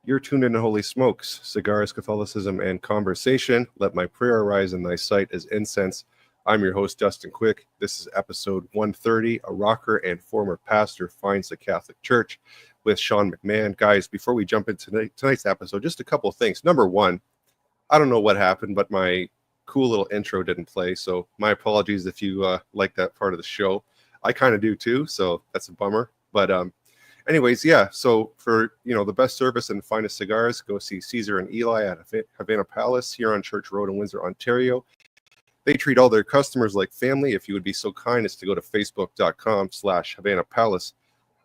You're tuned in to Holy Smokes, Cigars, Catholicism, and Conversation. Let my prayer arise in thy sight as incense. I'm your host, Dustin Quick. This is episode 130. A rocker and former pastor finds the Catholic Church with Sean McMahon. Guys, before we jump into tonight's episode, just a couple of things. Number one, I don't know what happened, but my cool little intro didn't play. So my apologies if you like that part of the show. I kind of do too, so that's a bummer. But anyways, yeah, so for, the best service and finest cigars, go see Caesar and Eli at Havana Palace here on Church Road in Windsor, Ontario. They treat all their customers like family. If you would be so kind as to go to facebook.com/Havana Palace,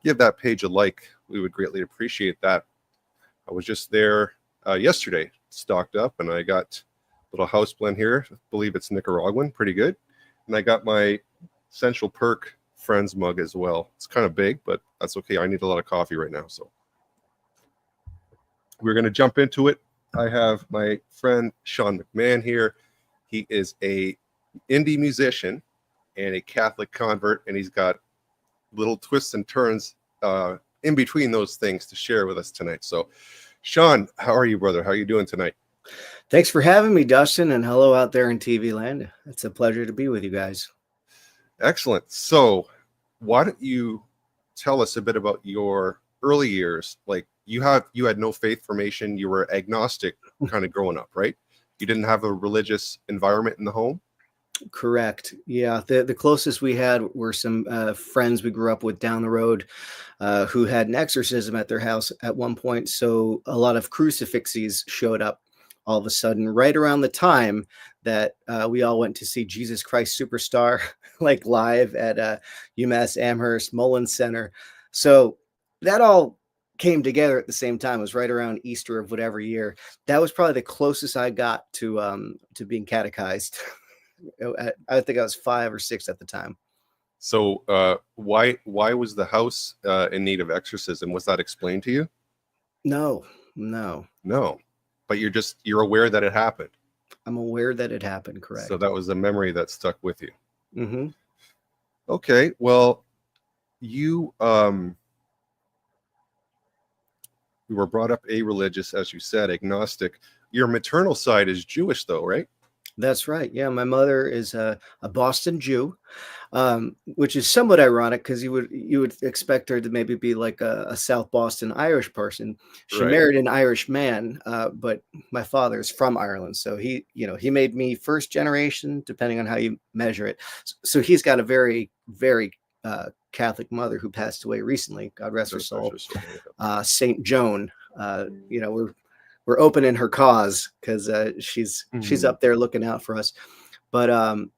give that page a like. We would greatly appreciate that. I was just there yesterday, stocked up, and I got a little house blend here. I believe it's Nicaraguan, pretty good. And I got my Central Perk Friends mug as well. It's kind of big, but that's okay. I need a lot of coffee right now, so we're going to jump into it. I have my friend Sean McMahon here. He is a indie musician and a Catholic convert, and he's got little twists and turns in between those things to share with us tonight. So, Sean, how are you, brother? How are you doing tonight? Thanks for having me, Dustin, and hello out there in TV land. It's a pleasure to be with you guys. Excellent. So, why don't you tell us a bit about your early years? Like, you had no faith formation. You were agnostic kind of growing up, right? You didn't have a religious environment in the home? Correct. Yeah. The closest we had were some friends we grew up with down the road who had an exorcism at their house at one point. So a lot of crucifixes showed up all of a sudden right around the time that we all went to see Jesus Christ Superstar, like live at UMass Amherst Mullins Center. So that all came together at the same time. It was right around Easter of whatever year. That was probably the closest I got to being catechized. I think I was 5 or 6 at the time. So why was the house in need of exorcism? Was that explained to you? No. But you're aware that it happened. I'm aware that it happened. Correct. So that was a memory that stuck with you. Mm-hmm. Okay. Well, you were brought up a-religious, as you said, agnostic. Your maternal side is Jewish, though, right? That's right. Yeah, my mother is a Boston Jew, which is somewhat ironic because you would expect her to maybe be like a South Boston Irish person. She married an Irish man, but my father is from Ireland, so he made me first generation, depending on how you measure it. So he's got a very, very Catholic mother who passed away recently. God rest her soul. Saint Joan. We're opening her cause because she's up there looking out for us. But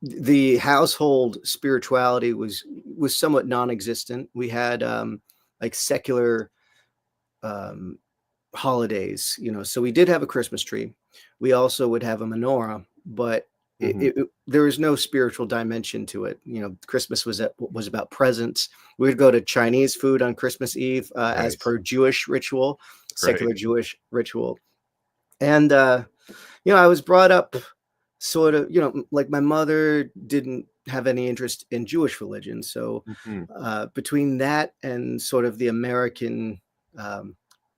the household spirituality was somewhat non-existent. We had like secular holidays, so we did have a Christmas tree. We also would have a menorah, but there was no spiritual dimension to it. Christmas was about presents. We would go to Chinese food on Christmas Eve as per Jewish ritual. Secular Jewish ritual. And, I was brought up sort of, like my mother didn't have any interest in Jewish religion. So between that and sort of the American,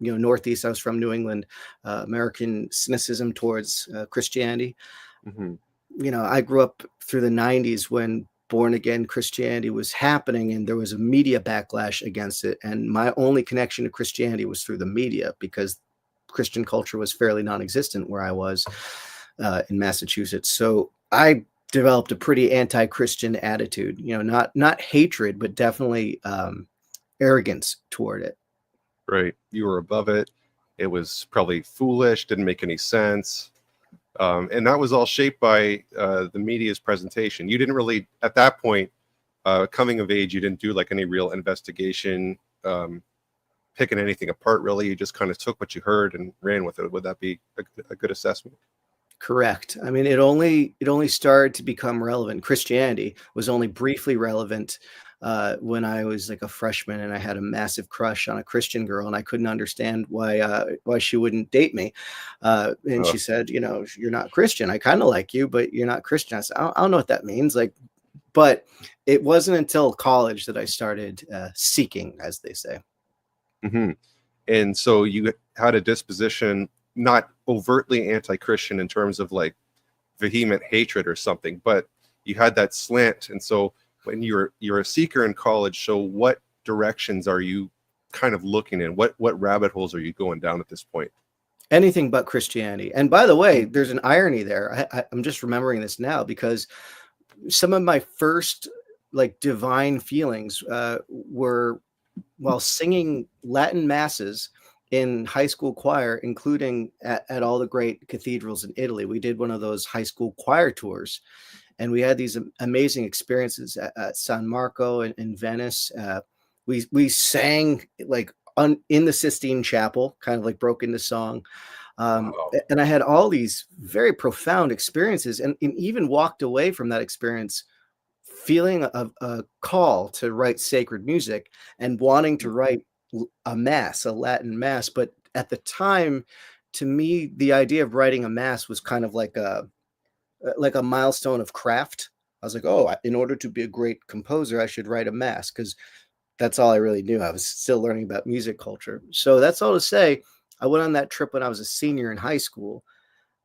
Northeast, I was from New England, American cynicism towards Christianity. I grew up through the 90s when born again Christianity was happening and there was a media backlash against it. And my only connection to Christianity was through the media because Christian culture was fairly non-existent where I was in Massachusetts. So I developed a pretty anti-Christian attitude, not hatred, but definitely arrogance toward it. Right. You were above it. It was probably foolish, didn't make any sense. And that was all shaped by the media's presentation. You didn't really, at that point, coming of age, you didn't do like any real investigation, picking anything apart, really. You just kind of took what you heard and ran with it. Would that be a good assessment? Correct. I mean, it only started to become relevant. Christianity was only briefly relevant when I was like a freshman and I had a massive crush on a Christian girl and I couldn't understand why she wouldn't date me. And she said, you're not Christian. I kind of like you, but you're not Christian. I said, I don't know what that means. But it wasn't until college that I started seeking, as they say. Mm-hmm. And so you had a disposition, not overtly anti-Christian in terms of like vehement hatred or something, but you had that slant. And so when you're a seeker in college, so what directions are you kind of looking in? What rabbit holes are you going down at this point? Anything but Christianity. And by the way, there's an irony there. I'm just remembering this now, because some of my first like divine feelings were while singing Latin masses in high school choir, including at all the great cathedrals in Italy. We did one of those high school choir tours, and we had these amazing experiences at San Marco and in Venice. We sang like in the Sistine Chapel, kind of like broke into song. Wow. And I had all these very profound experiences, and even walked away from that experience feeling a call to write sacred music and wanting to write a mass, a Latin mass. But at the time, to me, the idea of writing a mass was kind of like a milestone of craft. I was like, oh, in order to be a great composer, I should write a mass, because that's all I really knew. I was still learning about music culture. So that's all to say, I went on that trip when I was a senior in high school,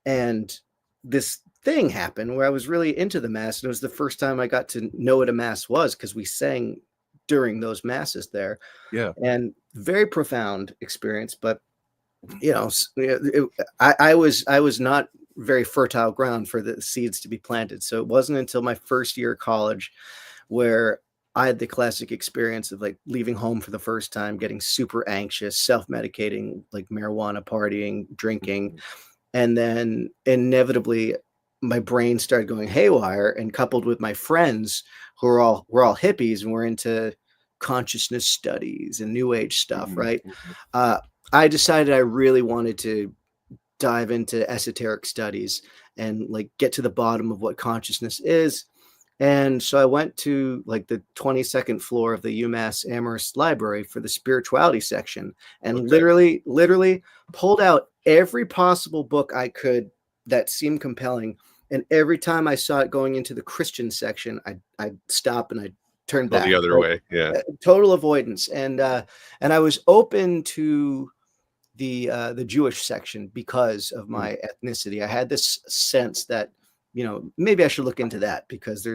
and this thing happened where I was really into the mass. And it was the first time I got to know what a mass was, because we sang during those masses there. Yeah. And very profound experience. But, I was not very fertile ground for the seeds to be planted. So it wasn't until my first year of college where I had the classic experience of like leaving home for the first time, getting super anxious, self-medicating, like marijuana, partying, drinking. And then inevitably my brain started going haywire, and coupled with my friends who we're all hippies and we're into consciousness studies and new age stuff. Right. I decided I really wanted to dive into esoteric studies and like get to the bottom of what consciousness is. And so I went to like the 22nd floor of the UMass Amherst Library for the spirituality section, and literally pulled out every possible book I could that seemed compelling. And every time I saw it going into the Christian section, I'd stop and I'd turn back. The other way. Yeah. Total avoidance. And I was open to the Jewish section because of my ethnicity. I had this sense that, maybe I should look into that, because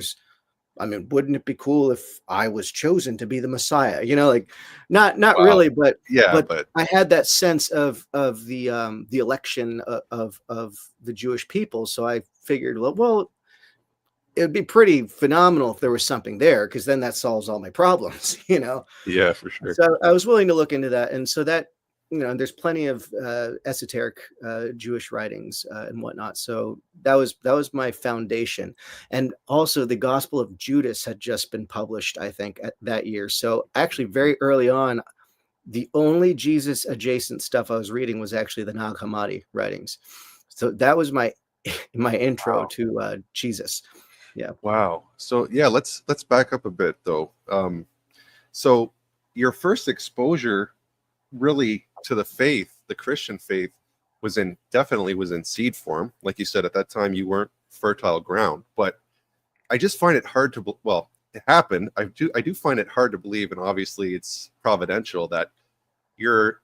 wouldn't it be cool if I was chosen to be the Messiah? Like not wow. Really, but I had that sense of the election of the Jewish people. So I figured, well, it'd be pretty phenomenal if there was something there, because then that solves all my problems, Yeah, for sure. So I was willing to look into that. And so that, there's plenty of esoteric Jewish writings and whatnot. So that was my foundation. And also the Gospel of Judas had just been published, I think, that year. So actually very early on, the only Jesus adjacent stuff I was reading was actually the Nag Hammadi writings. So that was my intro to Jesus. Yeah. Wow. So yeah, let's back up a bit though. So your first exposure really to the faith, the Christian faith, definitely was in seed form. Like you said, at that time you weren't fertile ground, but I just find it hard to, it happened. I do find it hard to believe, and obviously it's providential, that you're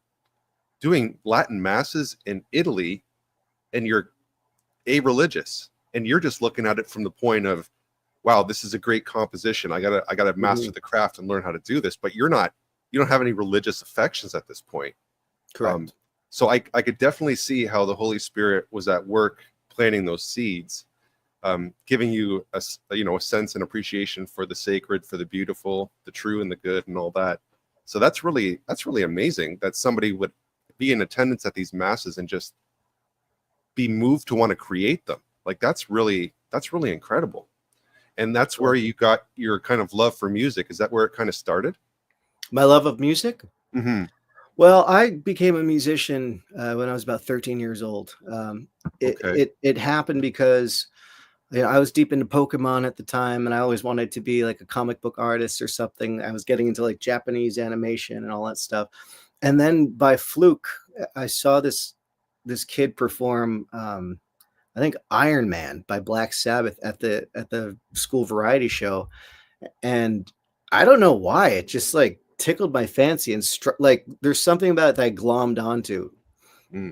doing Latin masses in Italy and you're a-religious, and you're just looking at it from the point of, wow, this is a great composition. I gotta master the craft and learn how to do this. But you don't have any religious affections at this point. Correct. So I could definitely see how the Holy Spirit was at work planting those seeds, giving you a sense and appreciation for the sacred, for the beautiful, the true and the good and all that. So that's really amazing that somebody would be in attendance at these masses and just be moved to want to create them. Like that's really incredible. And that's where you got your kind of love for music. Is that where it kind of started? My love of music? Mm-hmm. Well, I became a musician when I was about 13 years old. It happened because I was deep into Pokemon at the time, and I always wanted to be like a comic book artist or something. I was getting into like Japanese animation and all that stuff. And then by fluke, I saw this kid perform I think Iron Man by Black Sabbath at the school variety show. And I don't know why, it just like tickled my fancy and like there's something about it that I glommed onto.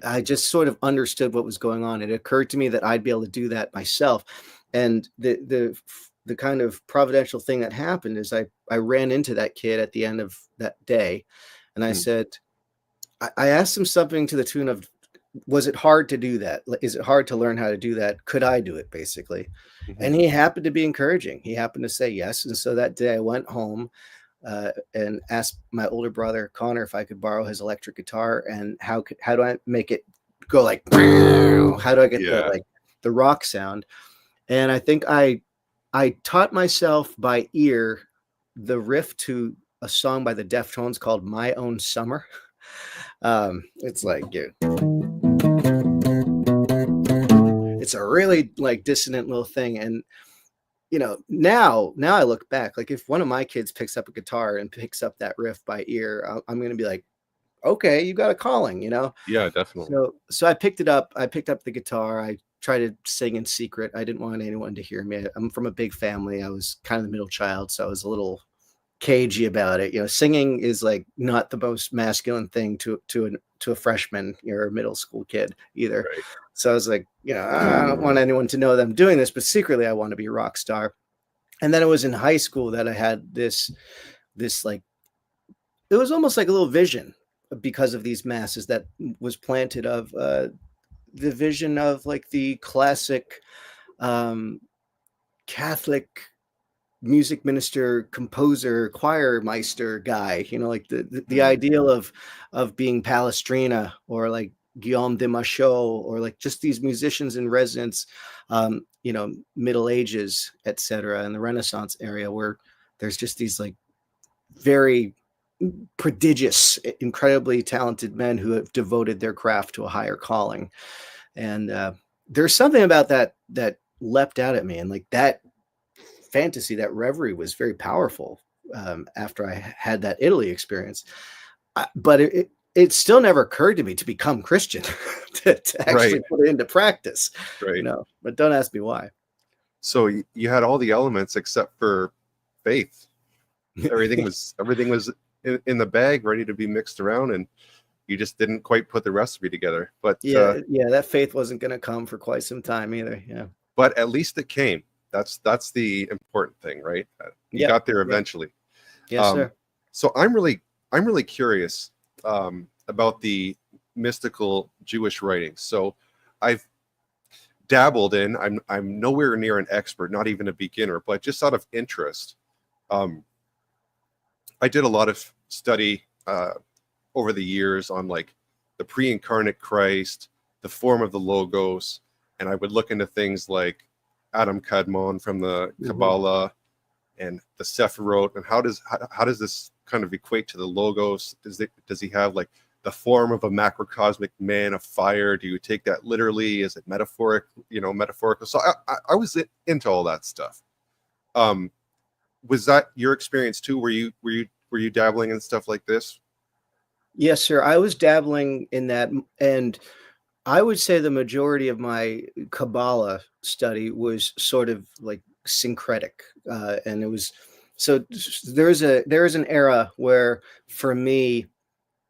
I just sort of understood what was going on. It occurred to me that I'd be able to do that myself. And the kind of providential thing that happened is I ran into that kid at the end of that day, and I said, I asked him something to the tune of, was it hard to do that? Is it hard to learn how to do that? Could I do it, basically? And he happened to be encouraging. He happened to say yes. And so that day I went home and asked my older brother Connor if I could borrow his electric guitar, and how do I make it go like, how do I get the rock sound? And I think I taught myself by ear the riff to a song by the Deftones called My Own Summer. It's like, it's a really like dissonant little thing. And now I look back, like if one of my kids picks up a guitar and picks up that riff by ear, I'm going to be like, okay, you got a calling, Yeah, definitely. So I picked it up. I picked up the guitar. I tried to sing in secret. I didn't want anyone to hear me. I'm from a big family. I was kind of the middle child, so I was a little cagey about it. Singing is like not the most masculine thing to a freshman or a middle school kid either. Right. So I was like, I don't want anyone to know that I'm doing this, but secretly I want to be a rock star. And then it was in high school that I had this like, it was almost like a little vision because of these masses that was planted of the vision of like the classic Catholic music minister, composer, choir meister guy, like the ideal of being Palestrina or like Guillaume de Machaut, or like just these musicians in residence, Middle Ages, etc., and the Renaissance area, where there's just these like very prodigious, incredibly talented men who have devoted their craft to a higher calling. And there's something about that leapt out at me, and like that fantasy, that reverie was very powerful after I had that Italy experience. But it still never occurred to me to become Christian, to actually put it into practice. Right. But don't ask me why. So you had all the elements except for faith. Everything was in the bag, ready to be mixed around, and you just didn't quite put the recipe together. But that faith wasn't going to come for quite some time either. Yeah. But at least it came. That's the important thing, right? You got there eventually. Yes, sir. So I'm really curious about the mystical Jewish writings. So I've dabbled in. I'm nowhere near an expert, not even a beginner, but just out of interest, I did a lot of study over the years on like the pre-incarnate Christ, the form of the Logos, and I would look into things like Adam Kadmon from the Kabbalah and the Sephirot, and how does this kind of equate to the Logos? Does he have like the form of a macrocosmic man of fire? Do you take that literally? Is it metaphorical? So I was into all that stuff. Was that your experience too? Were you dabbling in stuff like this? Yes, sir. I was dabbling in that, and I would say the majority of my Kabbalah study was sort of like syncretic, and it was so there is an era where, for me,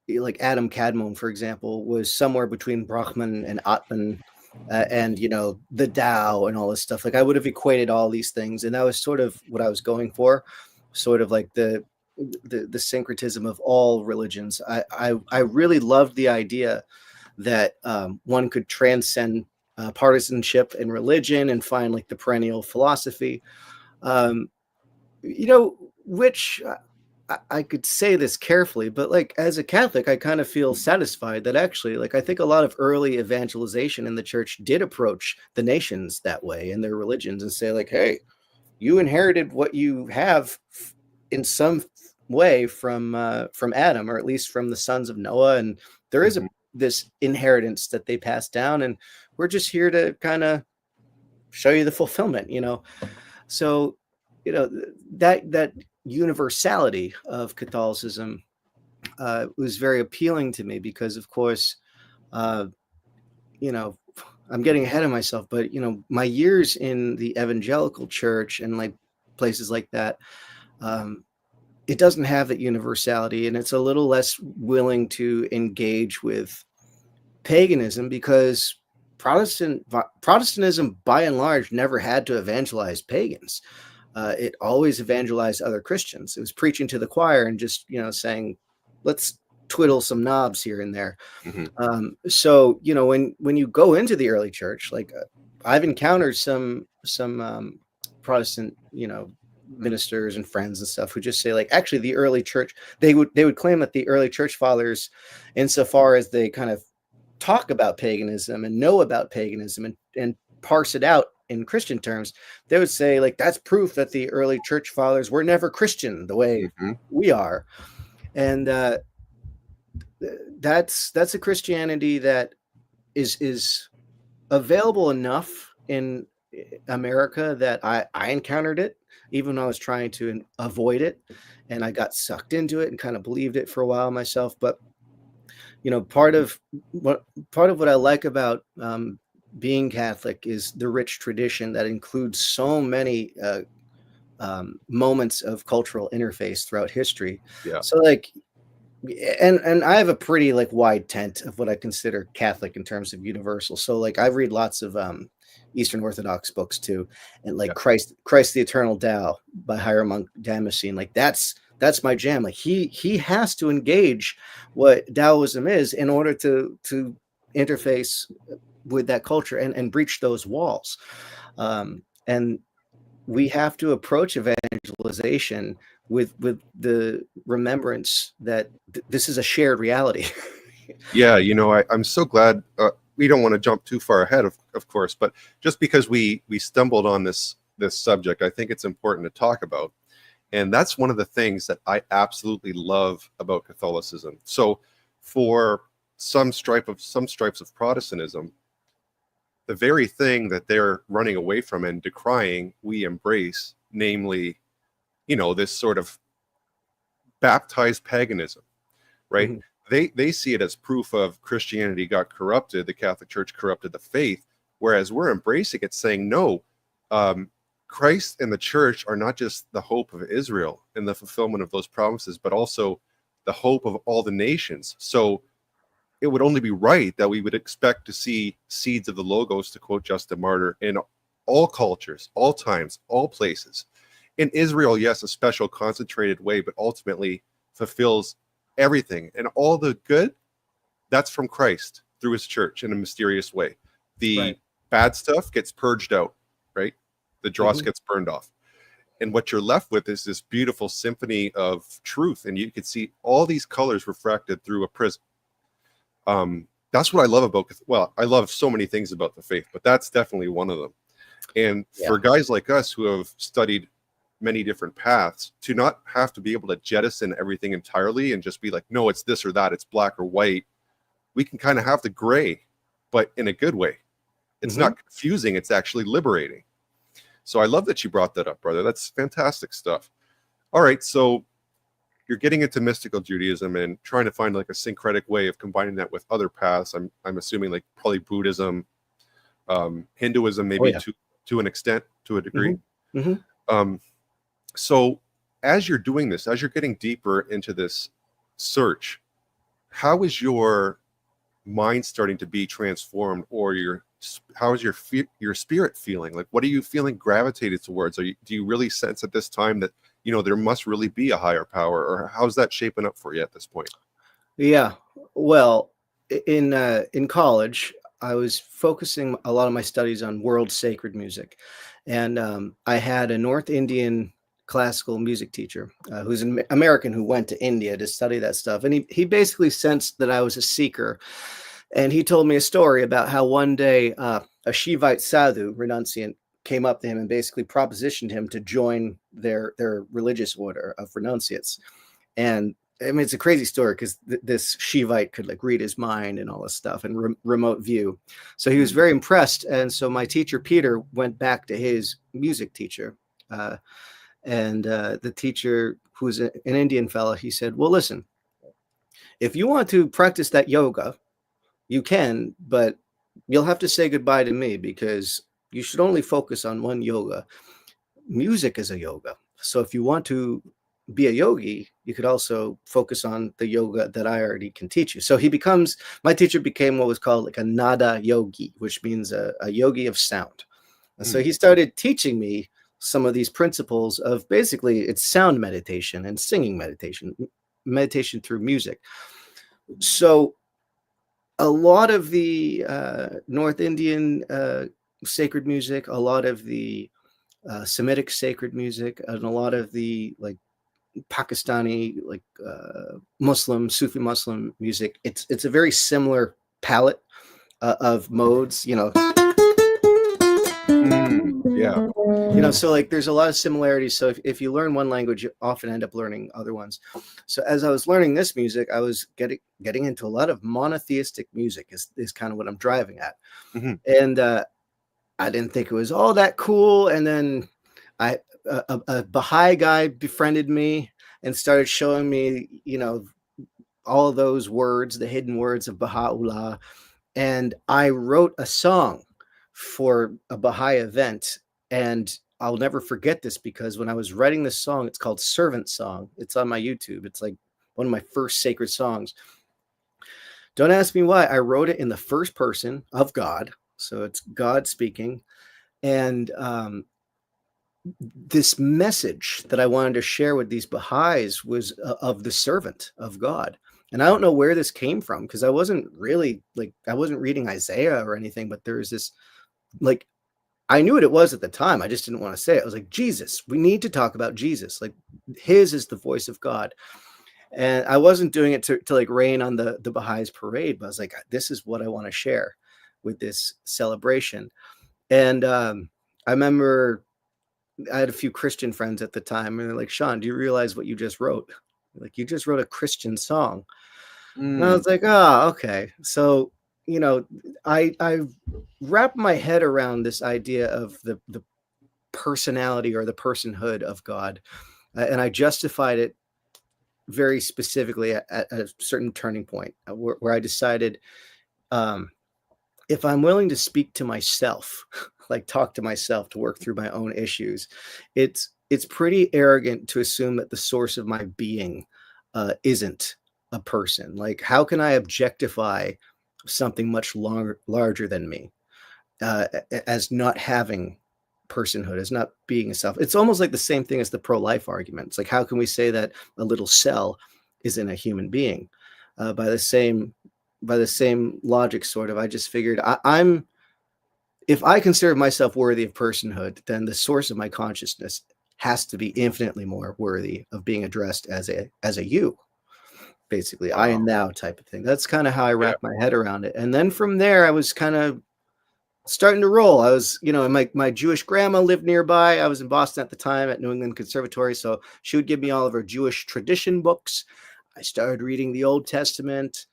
like Adam Kadmon, for example, was somewhere between Brahman and Atman, and the Tao and all this stuff. Like I would have equated all these things, and that was sort of what I was going for, sort of like the syncretism of all religions. I really loved the idea that one could transcend partisanship in religion and find like the perennial philosophy, which I could say this carefully, but like as a Catholic, I kind of feel satisfied that actually, like I think a lot of early evangelization in the church did approach the nations that way in their religions and say like, hey, you inherited what you have in some way from Adam, or at least from the sons of Noah, and there is this inheritance that they pass down, and we're just here to kind of show you the fulfillment, So, that universality of Catholicism was very appealing to me because, of course, I'm getting ahead of myself, but my years in the evangelical church and like places like that, it doesn't have that universality, and it's a little less willing to engage with paganism, because Protestantism, by and large, never had to evangelize pagans. It always evangelized other Christians. It was preaching to the choir and just, saying, let's twiddle some knobs here and there. So, when you go into the early church, like I've encountered some Protestant, ministers and friends and stuff who just say, like, actually the early church, they would claim that the early church fathers, insofar as they kind of talk about paganism and know about paganism and parse it out in Christian terms, they would say, like, that's proof that the early church fathers were never Christian the way we are. And that's a Christianity that is available enough in America that I encountered it, even when I was trying to avoid it, and I got sucked into it and kind of believed it for a while myself. But part of what I like about being Catholic is the rich tradition that includes so many moments of cultural interface throughout history. Yeah. So, like, and I have a pretty, like, wide tent of what I consider Catholic in terms of universal. So, like, I read lots of Eastern Orthodox books too, and like Christ the Eternal Tao by Hieromonk Damascene. Like, that's my jam. Like, he has to engage what Taoism is in order to interface with that culture and breach those walls. And we have to approach evangelization with the remembrance that this is a shared reality. Yeah, I'm so glad. We don't want to jump too far ahead, of course, but just because we stumbled on this subject, I think it's important to talk about. And that's one of the things that I absolutely love about Catholicism. So for some stripes of Protestantism, the very thing that they're running away from and decrying, we embrace, namely, this sort of baptized paganism, right? Mm-hmm. They see it as proof of Christianity got corrupted, the Catholic Church corrupted the faith, whereas we're embracing it, saying, no, Christ and the church are not just the hope of Israel and the fulfillment of those promises, but also the hope of all the nations. So it would only be right that we would expect to see seeds of the Logos, to quote Justin Martyr, in all cultures, all times, all places. In Israel, yes, a special concentrated way, but ultimately fulfills everything. And all the good, that's from Christ through his church in a mysterious way. The bad stuff gets purged out, right? The dross gets burned off. And what you're left with is this beautiful symphony of truth. And you can see all these colors refracted through a prism. That's what I love about, I love so many things about the faith, but that's definitely one of them. And for guys like us who have studied many different paths, to not have to be able to jettison everything entirely and just be like, no, it's this or that, it's black or white. We can kind of have the gray, but in a good way. It's not confusing, it's actually liberating. So I love that you brought that up, brother. That's fantastic stuff. All right, so you're getting into mystical Judaism and trying to find like a syncretic way of combining that with other paths. I'm assuming like probably Buddhism, Hinduism, maybe to an extent, to a degree. So as you're doing this, as you're getting deeper into this search, how is your mind starting to be transformed, or how is your spirit feeling? Like, what are you feeling gravitated towards? Do you really sense at this time that there must really be a higher power, or how's that shaping up for you at this point? Yeah, well, in college, I was focusing a lot of my studies on world sacred music, and I had a North Indian classical music teacher who's an American who went to India to study that stuff, and he basically sensed that I was a seeker, and he told me a story about how one day a Shivite sadhu, renunciant, came up to him and basically propositioned him to join their religious order of renunciates. And I mean, it's a crazy story because this Shivite could like read his mind and all this stuff and remote view. So he was very impressed. And so my teacher, Peter, went back to his music teacher. And the teacher, who's an Indian fellow, he said, well, listen, if you want to practice that yoga, you can, but you'll have to say goodbye to me, because you should only focus on one yoga. Music is a yoga. So if you want to be a yogi, you could also focus on the yoga that I already can teach you. So my teacher became what was called like a nada yogi, which means a yogi of sound. And so he started teaching me some of these principles of basically it's sound meditation and singing meditation through music. So a lot of the North Indian sacred music, a lot of the Semitic sacred music, and a lot of the like Pakistani, like Sufi Muslim music, it's a very similar palette of modes, Yeah. So like there's a lot of similarities. So if you learn one language, you often end up learning other ones. So as I was learning this music, I was getting into a lot of monotheistic music is kind of what I'm driving at. And I didn't think it was all that cool. And then a Baha'i guy befriended me and started showing me, all of those words, the hidden words of Baha'u'llah. And I wrote a song for a Baha'i event. And I'll never forget this because when I was writing this song, it's called Servant Song. It's on my YouTube. It's like one of my first sacred songs. Don't ask me why. I wrote it in the first person of God. So it's God speaking. And this message that I wanted to share with these Baha'is was of the servant of God. And I don't know where this came from because I wasn't reading Isaiah or anything, but there was this, like, I knew what it was at the time. I just didn't want to say it. I was like, Jesus, we need to talk about Jesus. Like his is the voice of God. And I wasn't doing it to like rain on the Baha'is parade, but I was like, this is what I want to share with this celebration. And I remember I had a few Christian friends at the time, and they're like, Sean, do you realize what you just wrote? Like, you just wrote a Christian song. And I was like, okay. So, I wrapped my head around this idea of the personality or the personhood of God. And I justified it very specifically at a certain turning point where I decided, if I'm willing to speak to myself, like talk to myself to work through my own issues, it's pretty arrogant to assume that the source of my being isn't a person. Like, how can I objectify something much larger than me as not having personhood, as not being a self? It's almost like the same thing as the pro-life argument. It's like, how can we say that a little cell isn't a human being? By the same logic, sort of. I just figured if I consider myself worthy of personhood, then the source of my consciousness has to be infinitely more worthy of being addressed as a you, basically. Wow. I and thou type of thing. That's kind of how I wrapped my head around it. And then from there, I was kind of starting to roll. I was, my Jewish grandma lived nearby. I was in Boston at the time at New England Conservatory. So she would give me all of her Jewish tradition books. I started reading the Old Testament.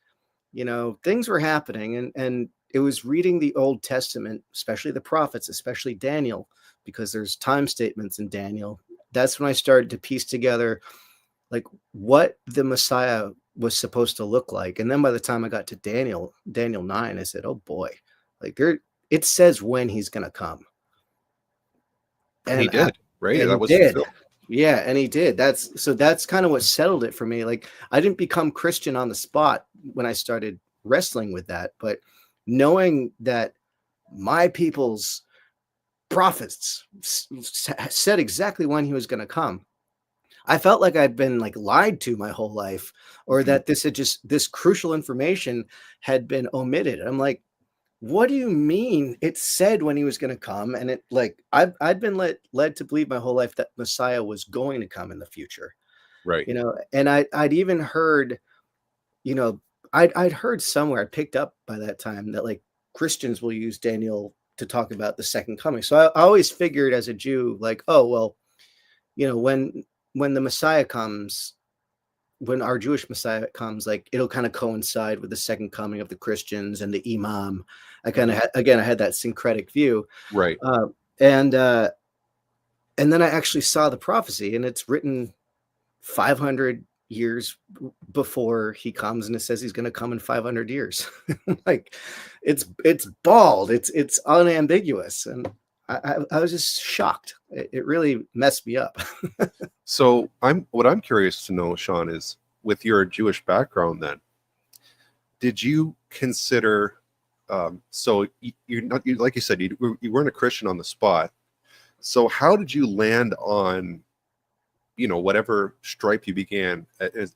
Things were happening, and it was reading the Old Testament, especially the prophets, especially Daniel, because there's time statements in Daniel. That's when I started to piece together like what the Messiah was supposed to look like. And then by the time I got to Daniel 9, I said, oh boy, like it says when he's going to come. And he did, right? And that was did. fulfilled. Yeah, and he did. That's kind of what settled it for me. Like, I didn't become Christian on the spot when I started wrestling with that, but knowing that my people's prophets said exactly when he was going to come, I felt like I'd been like lied to my whole life, or that this crucial information had been omitted. I'm like, what do you mean it said when he was going to come? And it, like, I'd been led to believe my whole life that Messiah was going to come in the future. Right. And I'd even heard, I'd heard somewhere, I picked up by that time that like Christians will use Daniel to talk about the second coming. So I always figured as a Jew, like, oh, well, when the Messiah comes, when our Jewish Messiah comes, like, it'll kind of coincide with the second coming of the Christians and the Imam. I kind of I had that syncretic view. Right. And then I actually saw the prophecy, and it's written 500 years before he comes, and it says he's going to come in 500 years. Like, it's bald. It's unambiguous. And I was just shocked. It really messed me up. So what I'm curious to know, Sean, is with your Jewish background, then did you consider? So you're not, like you said, you weren't a Christian on the spot. So how did you land on, whatever stripe you began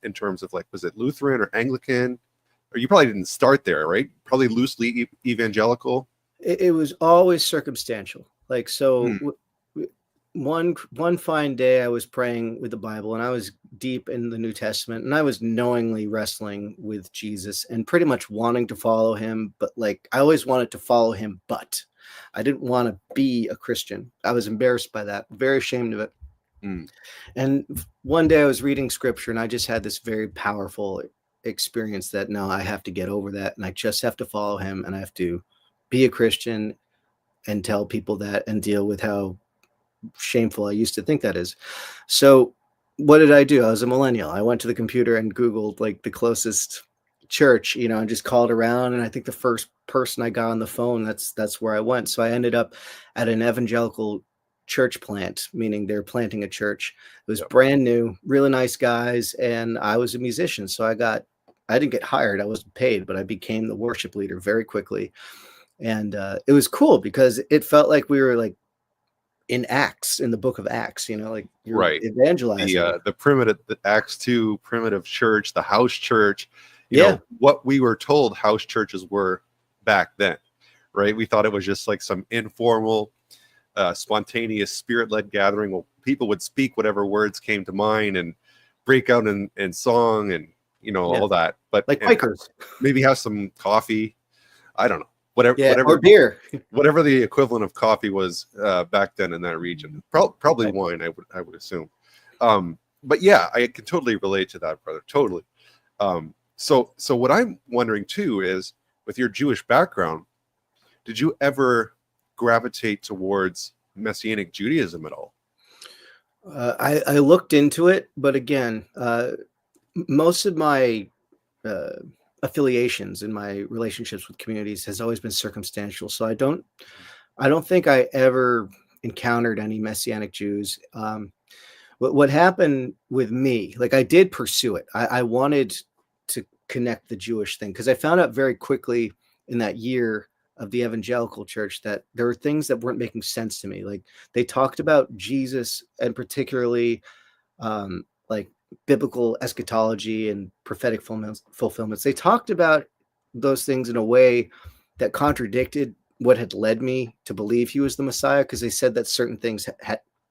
in terms of, like, was it Lutheran or Anglican? Or you probably didn't start there, right? Probably loosely evangelical. It was always circumstantial. Like, so Hmm. one fine day I was praying with the Bible, and I was deep in the New Testament, and I was knowingly wrestling with Jesus and pretty much wanting to follow him, but like I always wanted to follow him, but I didn't want to be a Christian. I was embarrassed by that, very ashamed of it. Hmm. And one day I was reading scripture, and I just had this very powerful experience that no, I have to get over that, and I just have to follow him, and I have to be a Christian and tell people that and deal with how shameful I used to think that is. So what did I do? I was a millennial. I went to the computer and Googled like the closest church, and just called around. And I think the first person I got on the phone, that's where I went. So I ended up at an evangelical church plant, meaning they're planting a church. It was Yep. brand new, really nice guys. And I was a musician. So I didn't get hired. I wasn't paid, but I became the worship leader very quickly. And it was cool because it felt like we were like in Acts, in the book of Acts, like you're Right. evangelizing. The primitive, the Acts 2 primitive church, the house church, Yeah. what we were told house churches were back then, right? We thought it was just like some informal, spontaneous, spirit-led gathering where people would speak whatever words came to mind and break out in song and all that. But Like Quakers. maybe have some coffee. I don't know. Whatever, Yeah, or beer. whatever the equivalent of coffee was back then in that region. Probably Right. wine, I would assume. But yeah, I can totally relate to that, brother. Totally. So what I'm wondering too is, with your Jewish background, did you ever gravitate towards Messianic Judaism at all? I looked into it, but again, most of my uh, affiliations in my relationships with communities has always been circumstantial. So I don't think I ever encountered any Messianic Jews. What happened with me, like I did pursue it. I wanted to connect the Jewish thing because I found out very quickly in that year of the evangelical church that there were things that weren't making sense to me. Like they talked about Jesus and particularly like biblical eschatology and prophetic fulfillments. They talked about those things in a way that contradicted what had led me to believe he was the Messiah, because they said that certain things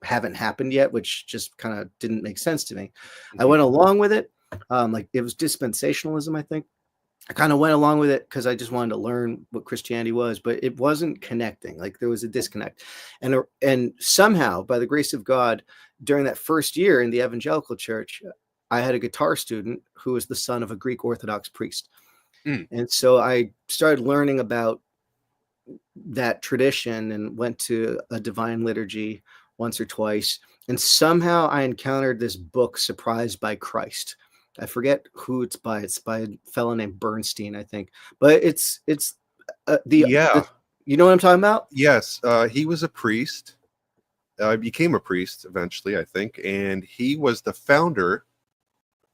haven't happened yet, which just kind of didn't make sense to me. I went along with it. Like it was dispensationalism, I think. I kind of went along with it because I just wanted to learn what Christianity was, but it wasn't connecting. Like there was a disconnect. And somehow, by the grace of God, during that first year in the evangelical church, I had a guitar student who was the son of a Greek Orthodox priest. Mm. And so I started learning about that tradition and went to a divine liturgy once or twice. And somehow I encountered this book, Surprised by Christ. I forget who it's by. It's by a fellow named Bernstein, I think. But it's Yeah. you know what I'm talking about? Yes. He was a priest. Became a priest eventually, I think, and he was the founder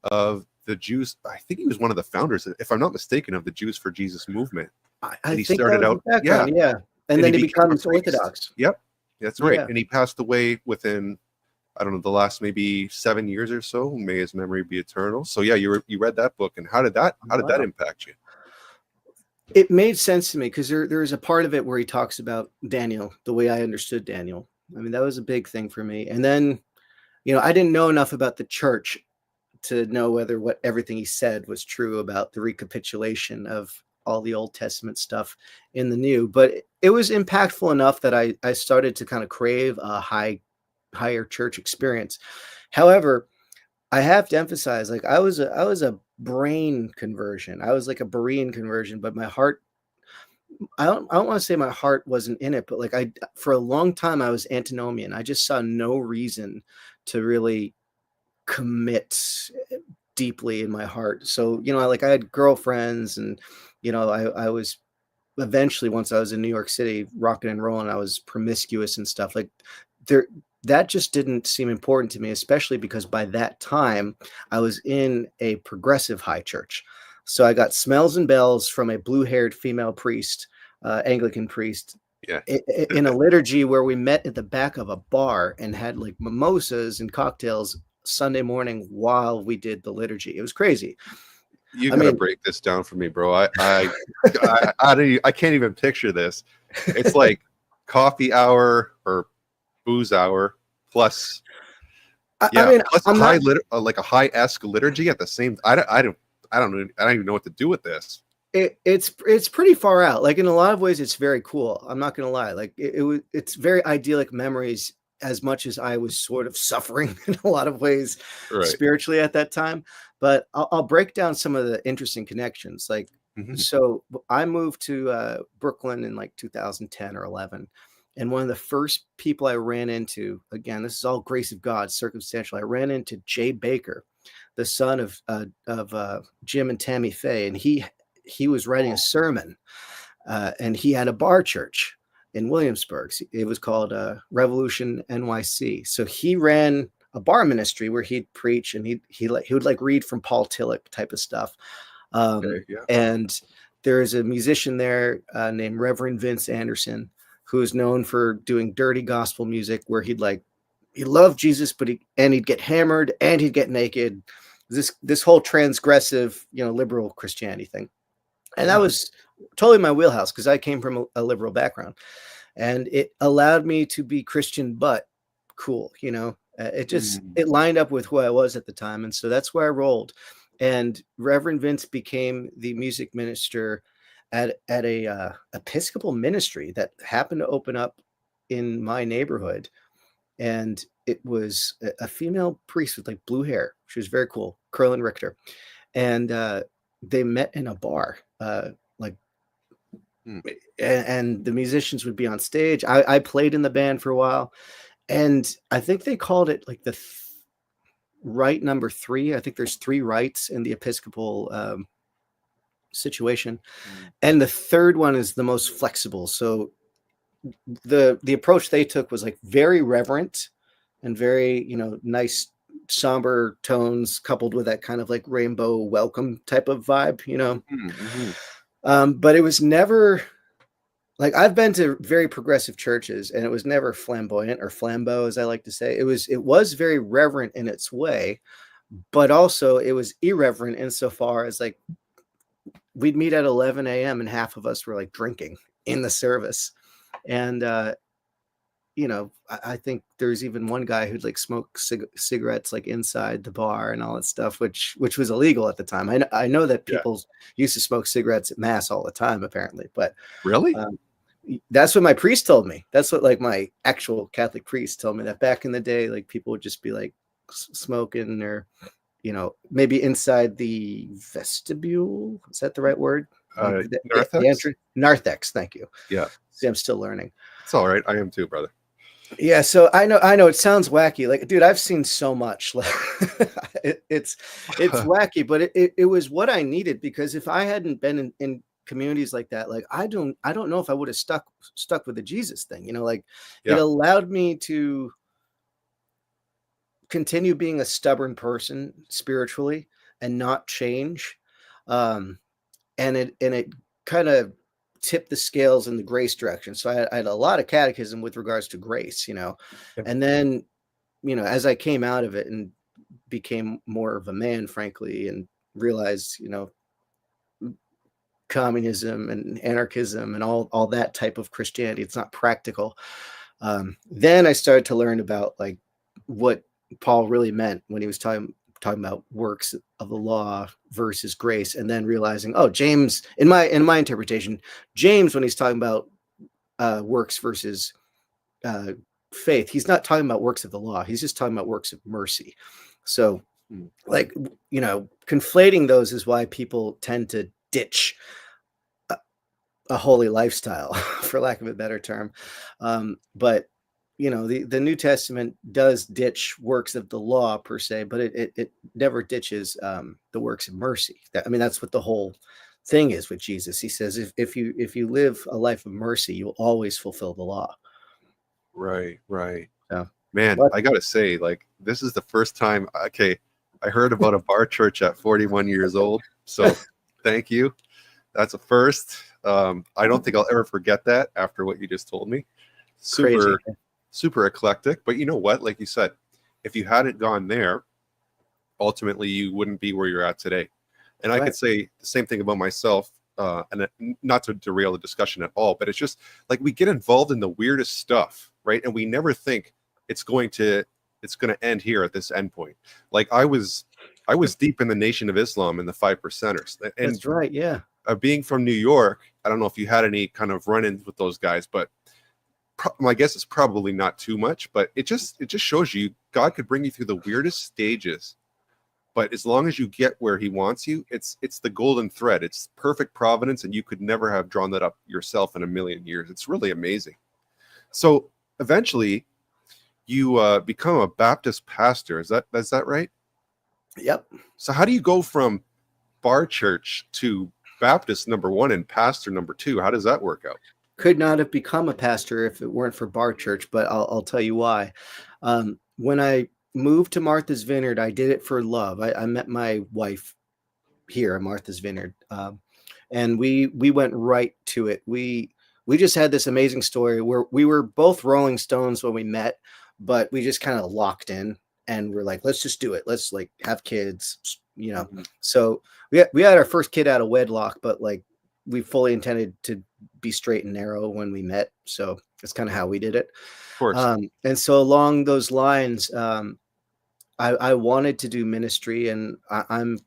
of the Jews. I think he was one of the founders, if I'm not mistaken, of the Jews for Jesus movement. I And he think that started was out, his background, yeah. And then he became a becomes priest. Orthodox. Yep, that's right. Yeah. And he passed away within, I don't know, the last maybe 7 years or so. May his memory be eternal. So yeah, you read that book, and how did that Wow. impact you? It made sense to me because there is a part of it where he talks about Daniel, the way I understood Daniel. I mean, that was a big thing for me. And then, I didn't know enough about the church to know whether what everything he said was true about the recapitulation of all the Old Testament stuff in the New. But it was impactful enough that I started to kind of crave a higher church experience. However, I have to emphasize, like I was a brain conversion. I was like a Berean conversion, but my heart, I don't want to say my heart wasn't in it, but like for a long time I was antinomian. I just saw no reason to really commit deeply in my heart. So, I had girlfriends and, I was eventually, once I was in New York City, rocking and rolling, I was promiscuous and stuff like there. That just didn't seem important to me, especially because by that time I was in a progressive high church. So I got smells and bells from a blue-haired female priest, Anglican priest, Yeah. in a liturgy where we met at the back of a bar and had like mimosas and cocktails Sunday morning while we did the liturgy. It was crazy. You I gotta mean, break this down for me, bro. I can't even picture this. It's like coffee hour or booze hour plus, I mean, plus I'm high not. like a high-esque liturgy at the same. I don't even know what to do with this. It's pretty far out. Like in a lot of ways, it's very cool. I'm not gonna lie. Like it's very idyllic memories. As much as I was sort of suffering in a lot of ways Right. spiritually at that time, but I'll break down some of the interesting connections. Like, so I moved to Brooklyn in like 2010 or 11, and one of the first people I ran into, again, this is all grace of God, circumstantial. I ran into Jay Baker, the son of Jim and Tammy Faye, and he was writing a sermon, and he had a bar church in Williamsburg. It was called Revolution NYC. So he ran a bar ministry where he'd preach and he would like read from Paul Tillich type of stuff. Okay, yeah. And there's a musician there named Reverend Vince Anderson, who is known for doing dirty gospel music where he loved Jesus, but he'd get hammered and he'd get naked. This whole transgressive, liberal Christianity thing. And that was totally my wheelhouse because I came from a liberal background, and it allowed me to be Christian, but cool. It lined up with who I was at the time. And so that's where I rolled. And Reverend Vince became the music minister at a Episcopal ministry that happened to open up in my neighborhood. And it was a female priest with like blue hair. She was very cool, Curlin Richter. And they met in a bar, and the musicians would be on stage. I played in the band for a while, and I think they called it like the rite number 3. I think there's 3 rites in the Episcopal situation, and the third one is the most flexible. So the approach they took was like very reverent and very nice somber tones coupled with that kind of like rainbow welcome type of vibe, but it was never like, I've been to very progressive churches and it was never flamboyant or flambeau, as I like to say. It was very reverent in its way, but also it was irreverent insofar as like we'd meet at 11 a.m. and half of us were like drinking in the service. And I think there's even one guy who'd like smoke cigarettes like inside the bar and all that stuff, which was illegal at the time. I know that people used to smoke cigarettes at mass all the time, apparently, but really, that's what my priest told me. That's what like my actual Catholic priest told me, that back in the day, like people would just be like smoking or, maybe inside the vestibule. Is that the right word? Narthex? Narthex. Thank you. Yeah. See, I'm still learning. It's all right. I am too, brother. Yeah, so I know it sounds wacky. Like, dude, I've seen so much. Like, it's wacky, but it was what I needed, because if I hadn't been in communities like that, like I don't know if I would have stuck with the Jesus thing. It allowed me to continue being a stubborn person spiritually and not change. And it kind of tip the scales in the grace direction. So I had a lot of catechism with regards to grace, and then, as I came out of it and became more of a man, frankly, and realized, communism and anarchism and all that type of Christianity, it's not practical. Then I started to learn about like what Paul really meant when he was talking about works of the law versus grace, and then realizing, James, in my interpretation, James, when he's talking about works versus faith, he's not talking about works of the law. He's just talking about works of mercy. So, like, conflating those is why people tend to ditch a holy lifestyle, for lack of a better term. But the New Testament does ditch works of the law per se, but it never ditches the works of mercy. That's what the whole thing is with Jesus. He says, if you live a life of mercy, you'll always fulfill the law. Right, right. So, Man, but I gotta say, like, this is the first time, okay, I heard about a bar church at 41 years old. So thank you. That's a first. I don't think I'll ever forget that after what you just told me. crazy. Super, super eclectic. But you know what? Like you said, if you hadn't gone there, ultimately you wouldn't be where you're at today. And I Right. could say the same thing about myself. Not to derail the discussion at all, but it's just like we get involved in the weirdest stuff, right? And we never think it's going to end here at this endpoint. Like I was deep in the Nation of Islam and the Five Percenters, and That's right. Yeah. being from New York, I don't know if you had any kind of run-ins with those guys, but my guess is probably not too much. But it just shows you God could bring you through the weirdest stages, but as long as you get where He wants you, it's the golden thread. It's perfect providence, and you could never have drawn that up yourself in a million years. It's really amazing. So eventually, you become a Baptist pastor. Is that right? Yep. So how do you go from bar church to Baptist number one and pastor number two? How does that work out? Could not have become a pastor if it weren't for Bar Church, but I'll tell you why. When I moved to Martha's Vineyard, I did it for love. I met my wife here at Martha's Vineyard, and we went right to it. We just had this amazing story where we were both Rolling Stones when we met, but we just kind of locked in, and we're like, let's just do it. Let's like have kids, you know. Mhm. Of So we had our first kid out of wedlock, but like we fully intended to be straight and narrow when we met. So that's kind of how we did it. course. And so along those lines, I wanted to do ministry, and I'm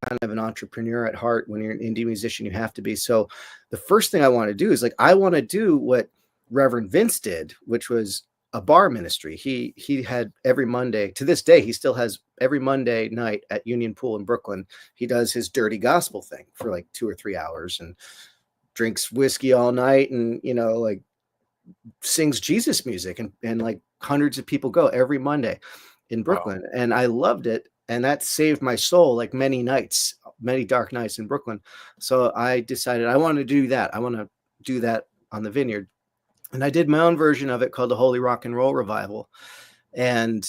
kind of an entrepreneur at heart. When you're an indie musician, you have to be. So the first thing I want to do is like, I want to do what Reverend Vince did, which was a bar ministry. He had every Monday, to this day, he still has every Monday night at Union Pool in Brooklyn. He does his dirty gospel thing for like 2 or 3 hours and drinks whiskey all night, and, you know, like sings Jesus music, and like hundreds of people go every Monday in Wow. Brooklyn. And I loved it. And that saved my soul, like many nights, many dark nights in Brooklyn. So I decided I want to do that. I want to do that on the vineyard. And I did my own version of it called the Holy Rock and Roll Revival. And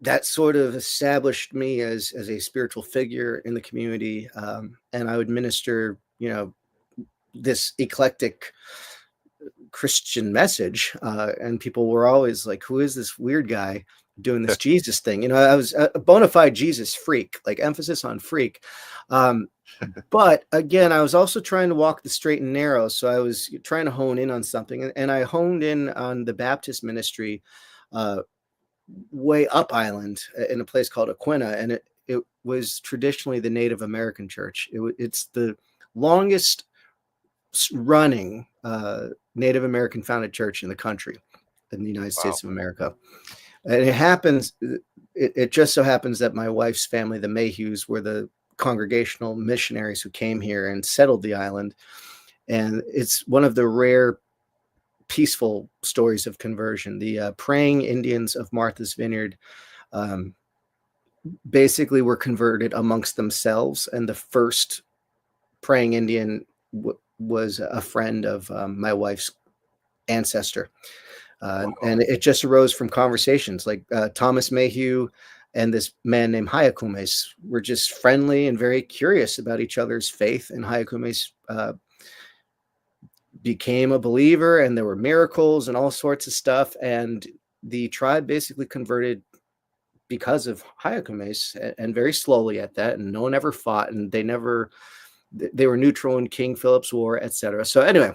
that sort of established me as a spiritual figure in the community. And I would minister, you know, this eclectic Christian message. And people were always like, who is this weird guy doing this Jesus thing? You know, I was a bona fide Jesus freak, like emphasis on freak. But again, I was also trying to walk the straight and narrow. So I was trying to hone in on something. And I honed in on the Baptist ministry way up island in a place called Aquina. And it was traditionally the Native American church. It's the longest running Native American founded church in the country, in the United States of America. And it just so happens that my wife's family, the Mayhews, were the congregational missionaries who came here and settled the island. And it's one of the rare peaceful stories of conversion. The praying Indians of Martha's Vineyard basically were converted amongst themselves. And the first praying Indian was a friend of my wife's ancestor. And it just arose from conversations like Thomas Mayhew and this man named Hayakumes were just friendly and very curious about each other's faith. And Hayakumes became a believer, and there were miracles and all sorts of stuff. And the tribe basically converted because of Hayakumes, and very slowly at that. And no one ever fought, and they were neutral in King Philip's War, etc. So anyway,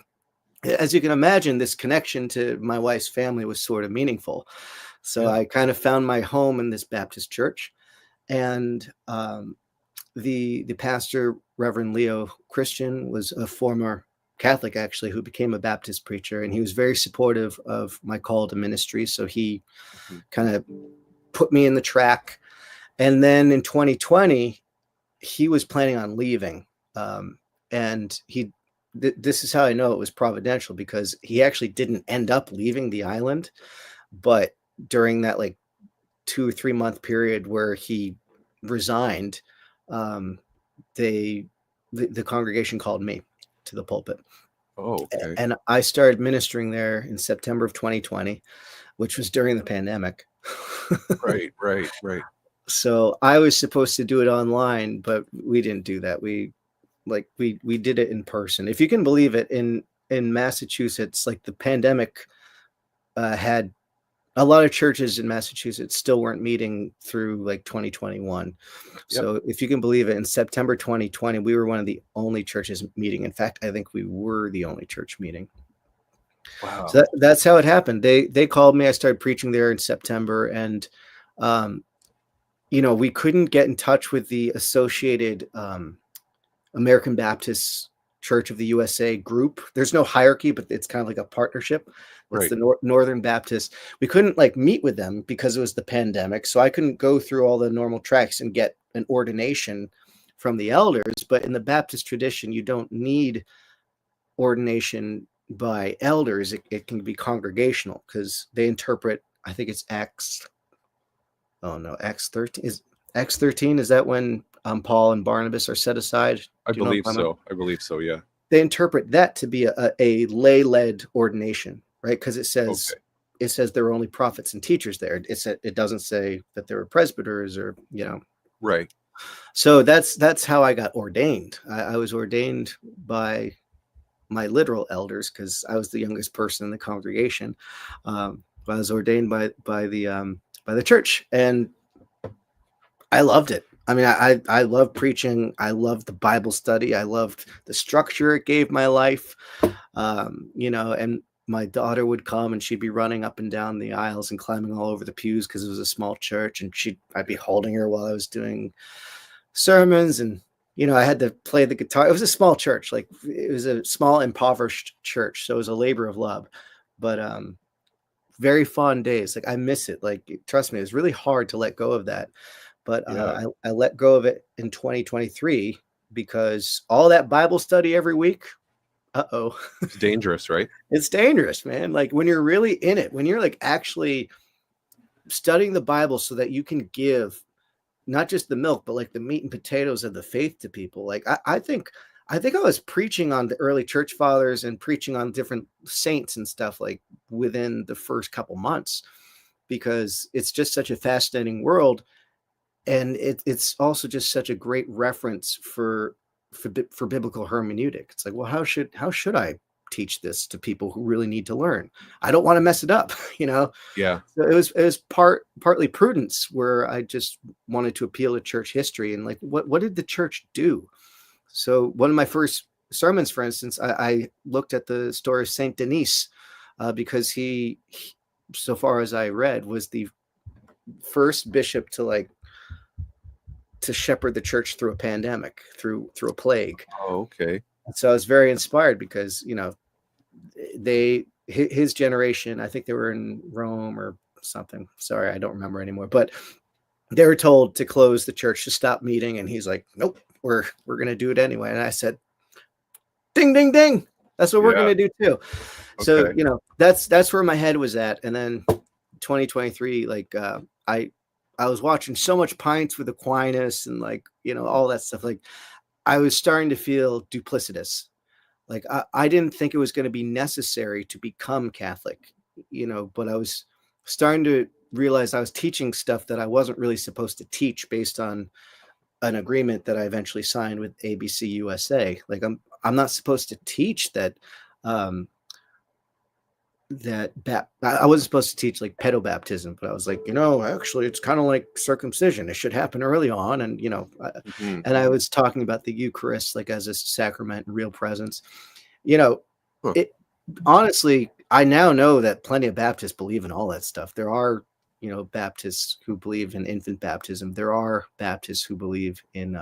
as you can imagine, this connection to my wife's family was sort of meaningful. So I kind of found my home in this Baptist church. And the pastor, Reverend Leo Christian, was a former Catholic, actually, who became a Baptist preacher. And he was very supportive of my call to ministry. So he kind of put me in the track. And then in 2020, he was planning on leaving. And this is how I know it was providential, because he actually didn't end up leaving the island. But during that like 2 or 3 month period where he resigned, they the congregation called me to the pulpit. Oh, okay. And I started ministering there in September of 2020, which was during the pandemic. Right. So I was supposed to do it online, but we didn't do that. We did it in person. If you can believe it, in Massachusetts, like the pandemic had a lot of churches in Massachusetts still weren't meeting through like 2021. Yep. So if you can believe it, in September 2020, we were one of the only churches meeting. In fact, I think we were the only church meeting. Wow. So that's how it happened. They called me. I started preaching there in September, and we couldn't get in touch with the Associated American Baptist Church of the USA group. There's no hierarchy, but it's kind of like a partnership. It's the Northern Baptist. We couldn't like meet with them because it was the pandemic. So I couldn't go through all the normal tracks and get an ordination from the elders. But in the Baptist tradition, you don't need ordination by elders. It can be congregational because they interpret, I think it's Acts 13. Acts 13, is that when Paul and Barnabas are set aside? I believe so, yeah. They interpret that to be a lay-led ordination, right? Because it says there were only prophets and teachers there. It doesn't say that there were presbyters or, Right. So that's how I got ordained. I was ordained by my literal elders because I was the youngest person in the congregation. I was ordained by the church, and I loved it. I mean, I love preaching. I loved the Bible study. I loved the structure it gave my life. And my daughter would come and she'd be running up and down the aisles and climbing all over the pews because it was a small church, and I'd be holding her while I was doing sermons, and I had to play the guitar. It was a small church, like it was a small impoverished church, so it was a labor of love, but very fun days. Like I miss it. Like trust me, it was really hard to let go of that. But I let go of it in 2023 because all that Bible study every week, it's dangerous, right? It's dangerous, man. Like when you're really in it, when you're like actually studying the Bible so that you can give not just the milk, but like the meat and potatoes of the faith to people. Like I think I was preaching on the early church fathers and preaching on different saints and stuff like within the first couple months, because it's just such a fascinating world. And it's also just such a great reference for biblical hermeneutic. It's like, well, how should I teach this to people who really need to learn? I don't want to mess it up, Yeah. So it was partly prudence, where I just wanted to appeal to church history and like, what did the church do? So one of my first sermons, for instance, I looked at the story of Saint Denis, because he, so far as I read, was the first bishop to shepherd the church through a pandemic, through a plague. Oh, okay. So I was very inspired because, his generation, I think they were in Rome or something. Sorry, I don't remember anymore, but they were told to close the church, to stop meeting. And he's like, nope, we're going to do it anyway. And I said, ding, ding, ding. That's what we're going to do too. Okay. So, that's where my head was at. And then 2023, I was watching so much Pints with Aquinas and all that stuff. Like I was starting to feel duplicitous. Like I didn't think it was going to be necessary to become Catholic, but I was starting to realize I was teaching stuff that I wasn't really supposed to teach based on an agreement that I eventually signed with ABC USA. Like I'm not supposed to teach that, I wasn't supposed to teach like pedobaptism, but I was like, actually it's kind of like circumcision. It should happen early on. And, and I was talking about the Eucharist, like as a sacrament, real presence, it honestly, I now know that plenty of Baptists believe in all that stuff. There are, Baptists who believe in infant baptism. There are Baptists who believe in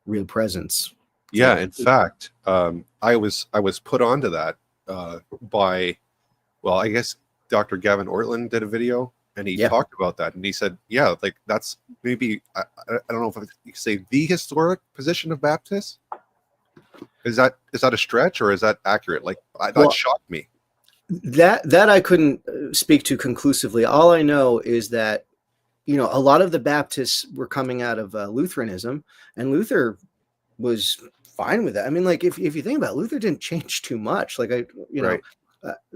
real presence. Yeah. In fact, I was put onto that by, well, I guess Dr. Gavin Ortland did a video and he talked about that. And he said, like that's maybe, I don't know if you say the historic position of Baptists. Is that a stretch or is that accurate? Like that shocked me. That I couldn't speak to conclusively. All I know is that, a lot of the Baptists were coming out of Lutheranism, and Luther was fine with that. I mean, like if you think about it, Luther didn't change too much. Like Right.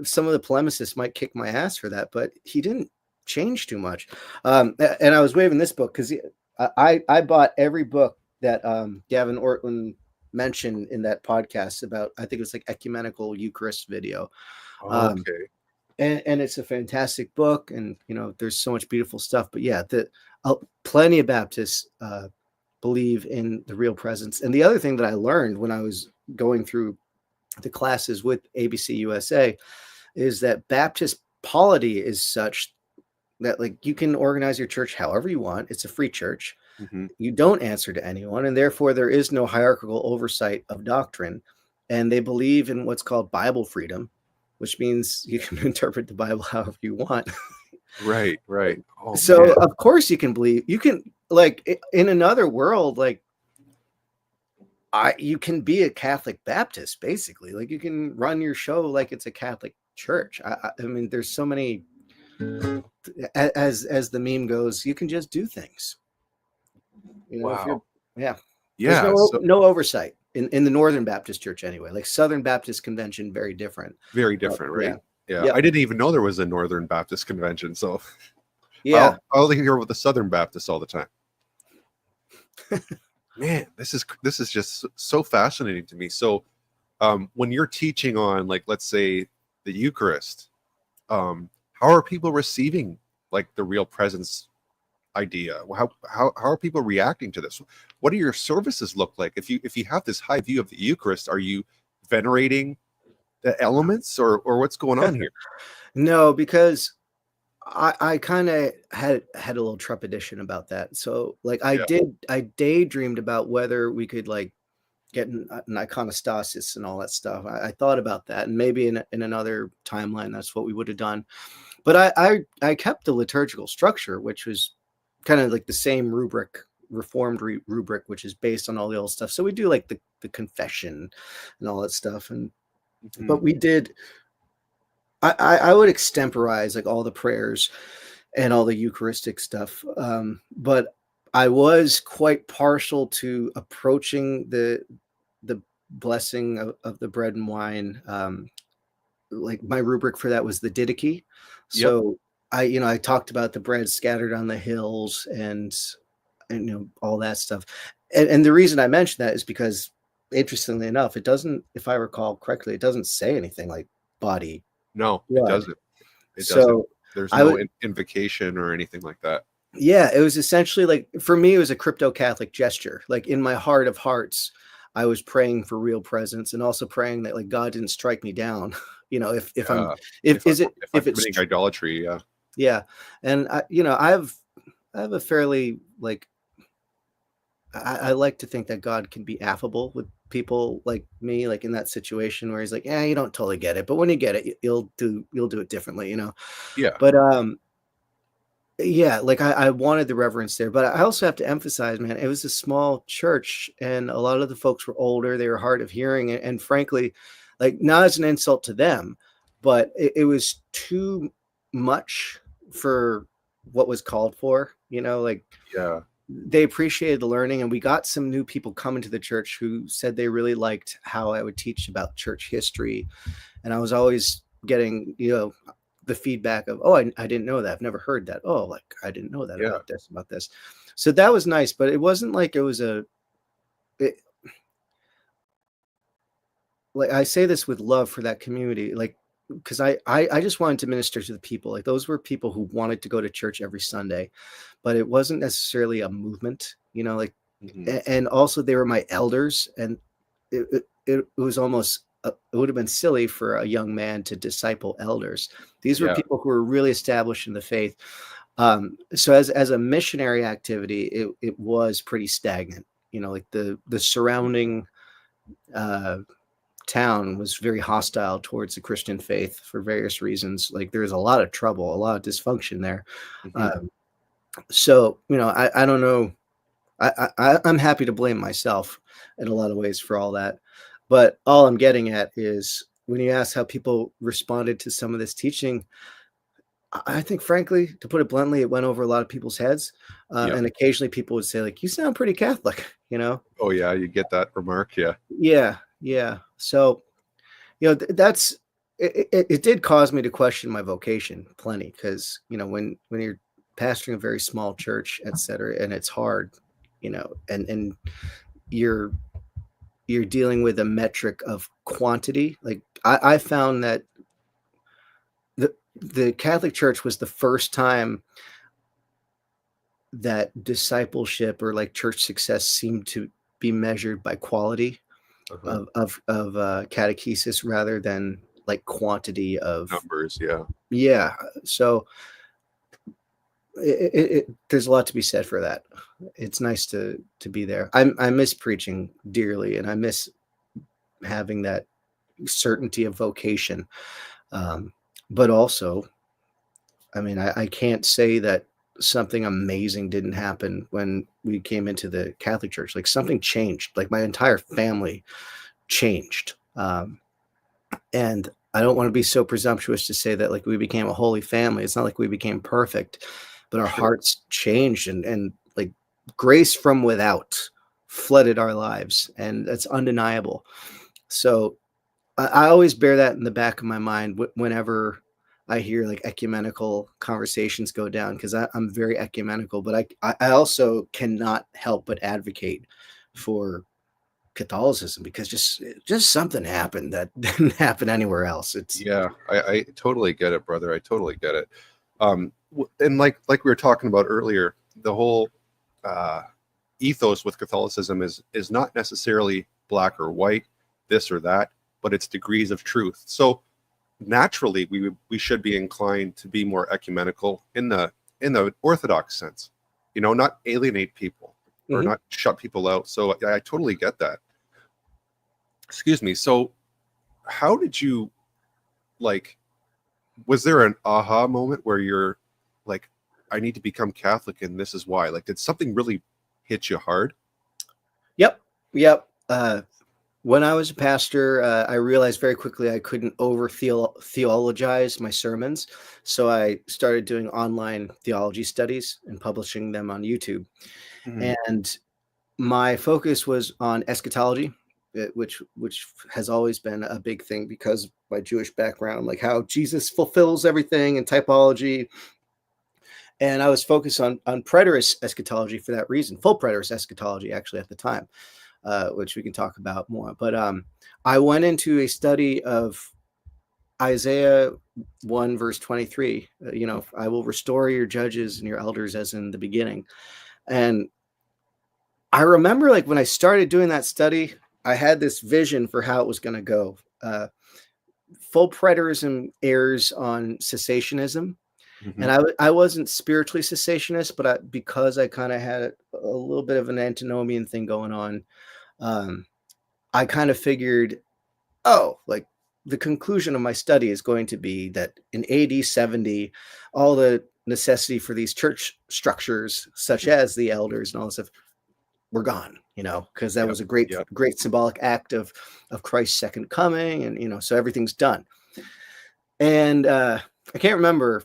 some of the polemicists might kick my ass for that, but he didn't change too much. And I was waving this book because I bought every book that Gavin Ortland mentioned in that podcast about, I think it was like ecumenical Eucharist video. Okay. And it's a fantastic book, and there's so much beautiful stuff. But yeah, plenty of Baptists believe in the real presence. And the other thing that I learned when I was going through the classes with ABC USA is that Baptist polity is such that like you can organize your church however you want. It's a free church. Mm-hmm. You don't answer to anyone, and therefore there is no hierarchical oversight of doctrine. And they believe in what's called Bible freedom, which means you can interpret the Bible however you want. Right. Oh, So man. of course you can believe, you can, like in another world, like you can be a Catholic Baptist, basically. Like you can run your show like it's a Catholic church. I mean, there's so many, as the meme goes, you can just do things. If Wow. there's Yeah. no oversight in the Northern Baptist Church anyway. Like Southern Baptist Convention, very different. Very different, right? Yeah. Yep. I didn't even know there was a Northern Baptist convention. So Yeah. I only hear with the Southern Baptists all the time. Man, this is just so fascinating to me. So when you're teaching on, like, let's say the Eucharist, how are people receiving like the real presence idea? How are people reacting to this? What do your services look like? If you have this high view of the Eucharist, are you venerating the elements, or what's going on here? No, because I kind of had a little trepidation about that. So like I daydreamed about whether we could like get an iconostasis and all that stuff. I thought about that, and maybe in another timeline that's what we would have done. But I kept the liturgical structure, which was kind of like the same rubric, reformed rubric, which is based on all the old stuff. So we do like the confession and all that stuff, and but we did. I would extemporize like all the prayers and all the Eucharistic stuff, but I was quite partial to approaching the blessing of the bread and wine. Like my rubric for that was the Didache. So I talked about the bread scattered on the hills and all that stuff. And the reason I mentioned that is because, interestingly enough, it doesn't, if I recall correctly, it doesn't say anything like body. No, blood. it doesn't. So doesn't. There's no invocation or anything like that. Yeah, it was essentially like, for me, it was a crypto-Catholic gesture. Like in my heart of hearts, I was praying for real presence and also praying that like God didn't strike me down. If committing idolatry, yeah. And I have a fairly like, I like to think that God can be affable with people like me, like in that situation where he's like, yeah, you don't totally get it, but when you get it, you'll do it differently, Yeah. But yeah, like I wanted the reverence there, but I also have to emphasize, man, it was a small church and a lot of the folks were older. They were hard of hearing. And frankly, like not as an insult to them, but it was too much for what was called for, like they appreciated the learning. And we got some new people coming to the church who said they really liked how I would teach about church history. And I was always getting, the feedback of, oh, I didn't know that. I've never heard that. Oh, like I didn't know that about this. So that was nice, but it wasn't like it was like I say this with love for that community, like, because I just wanted to minister to the people. Like those were people who wanted to go to church every Sunday, but it wasn't necessarily a movement, like, and also they were my elders, and it was almost, it would have been silly for a young man to disciple elders. These were people who were really established in the faith. So as a missionary activity, it was pretty stagnant, like the surrounding town was very hostile towards the Christian faith for various reasons. Like there's a lot of trouble, a lot of dysfunction there. So, I don't know. I'm happy to blame myself in a lot of ways for all that. But all I'm getting at is when you ask how people responded to some of this teaching, I think, frankly, to put it bluntly, it went over a lot of people's heads, Yeah. and occasionally people would say, like, "You sound pretty Catholic," you know? Oh yeah, you get that remark. Yeah. Yeah, yeah. So, that's it did cause me to question my vocation plenty because, when you're pastoring a very small church, et cetera, and it's hard, and you're you're dealing with a metric of quantity. Like, I found that the Catholic Church was the first time that discipleship or like church success seemed to be measured by quality Uh-huh. of catechesis rather than like quantity of. Numbers. Yeah. Yeah. So there's a lot to be said for that. It's nice to be there. I miss preaching dearly, and I miss having that certainty of vocation. Um, but also, I mean, I can't say that something amazing didn't happen when we came into the Catholic Church. Like, something changed. Like, my entire family changed. And I don't want to be so presumptuous to say that like we became a holy family. It's not like we became perfect, but our Sure. hearts changed, and like grace from without flooded our lives, and that's undeniable. So I always bear that in the back of my mind whenever I hear like ecumenical conversations go down, because I'm very ecumenical, but I also cannot help but advocate for Catholicism because just something happened that didn't happen anywhere else. It's Yeah, I totally get it, brother. I totally get it. And like we were talking about earlier, the whole uh, ethos with Catholicism is not necessarily black or white, this or that, but it's degrees of truth. So naturally, we should be inclined to be more ecumenical in the Orthodox sense, not alienate people or Mhm. not shut people out. So I totally get that. Excuse me. So how did you like? Was there an aha moment where you're like, I need to become Catholic and this is why? Like, did something really hit you hard? Yep, yep. When I was a pastor, I realized very quickly I couldn't over theologize my sermons, so I started doing online theology studies and publishing them on YouTube. Mhm. And my focus was on eschatology, which has always been a big thing because of my Jewish background, like how Jesus fulfills everything and typology. And I was focused on preterist eschatology for that reason, full preterist eschatology actually at the time, which we can talk about more. But I went into a study of Isaiah 1 verse 23. I will restore your judges and your elders as in the beginning. And I remember like when I started doing that study, I had this vision for how it was going to go. Full preterism airs on cessationism, and Mhm. I wasn't spiritually cessationist, but because I kind of had a little bit of an antinomian thing going on, um, I kind of figured, oh, like the conclusion of my study is going to be that in AD 70, all the necessity for these church structures, such as the elders and all this stuff, were gone, because that Yep. was a great, Yep. great symbolic act of Christ's second coming, and so everything's done. And I can't remember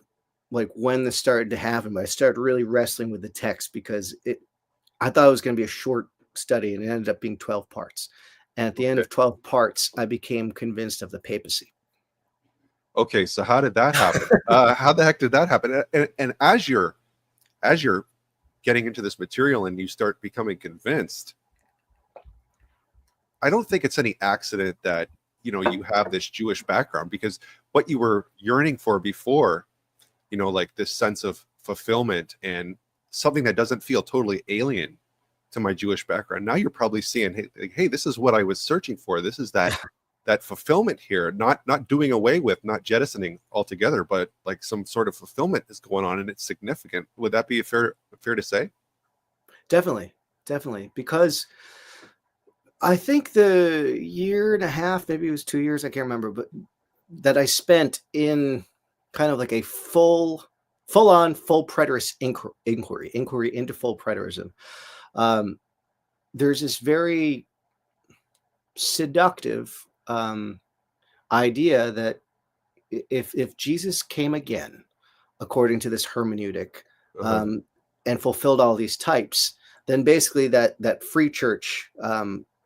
like when this started to happen, but I started really wrestling with the text because I thought it was going to be a short study, and it ended up being 12 parts. And at the end Okay. of 12 parts, I became convinced of the papacy. Okay. So how did that happen? How the heck did that happen? And as you're getting into this material and you start becoming convinced, I don't think it's any accident that you have this Jewish background, because what you were yearning for before, like this sense of fulfillment and something that doesn't feel totally alien to my Jewish background. Now you're probably seeing, hey, like, hey, this is what I was searching for. This is that fulfillment here, not doing away with, not jettisoning altogether, but like some sort of fulfillment is going on and it's significant. Would that be fair to say? Definitely, definitely, because I think the year and a half, maybe it was 2 years, I can't remember, but that I spent in kind of like a full on full preterist inquiry into full preterism. Um, there's this very seductive idea that if Jesus came again, according to this hermeneutic, Uh-huh. and fulfilled all these types, then basically that free church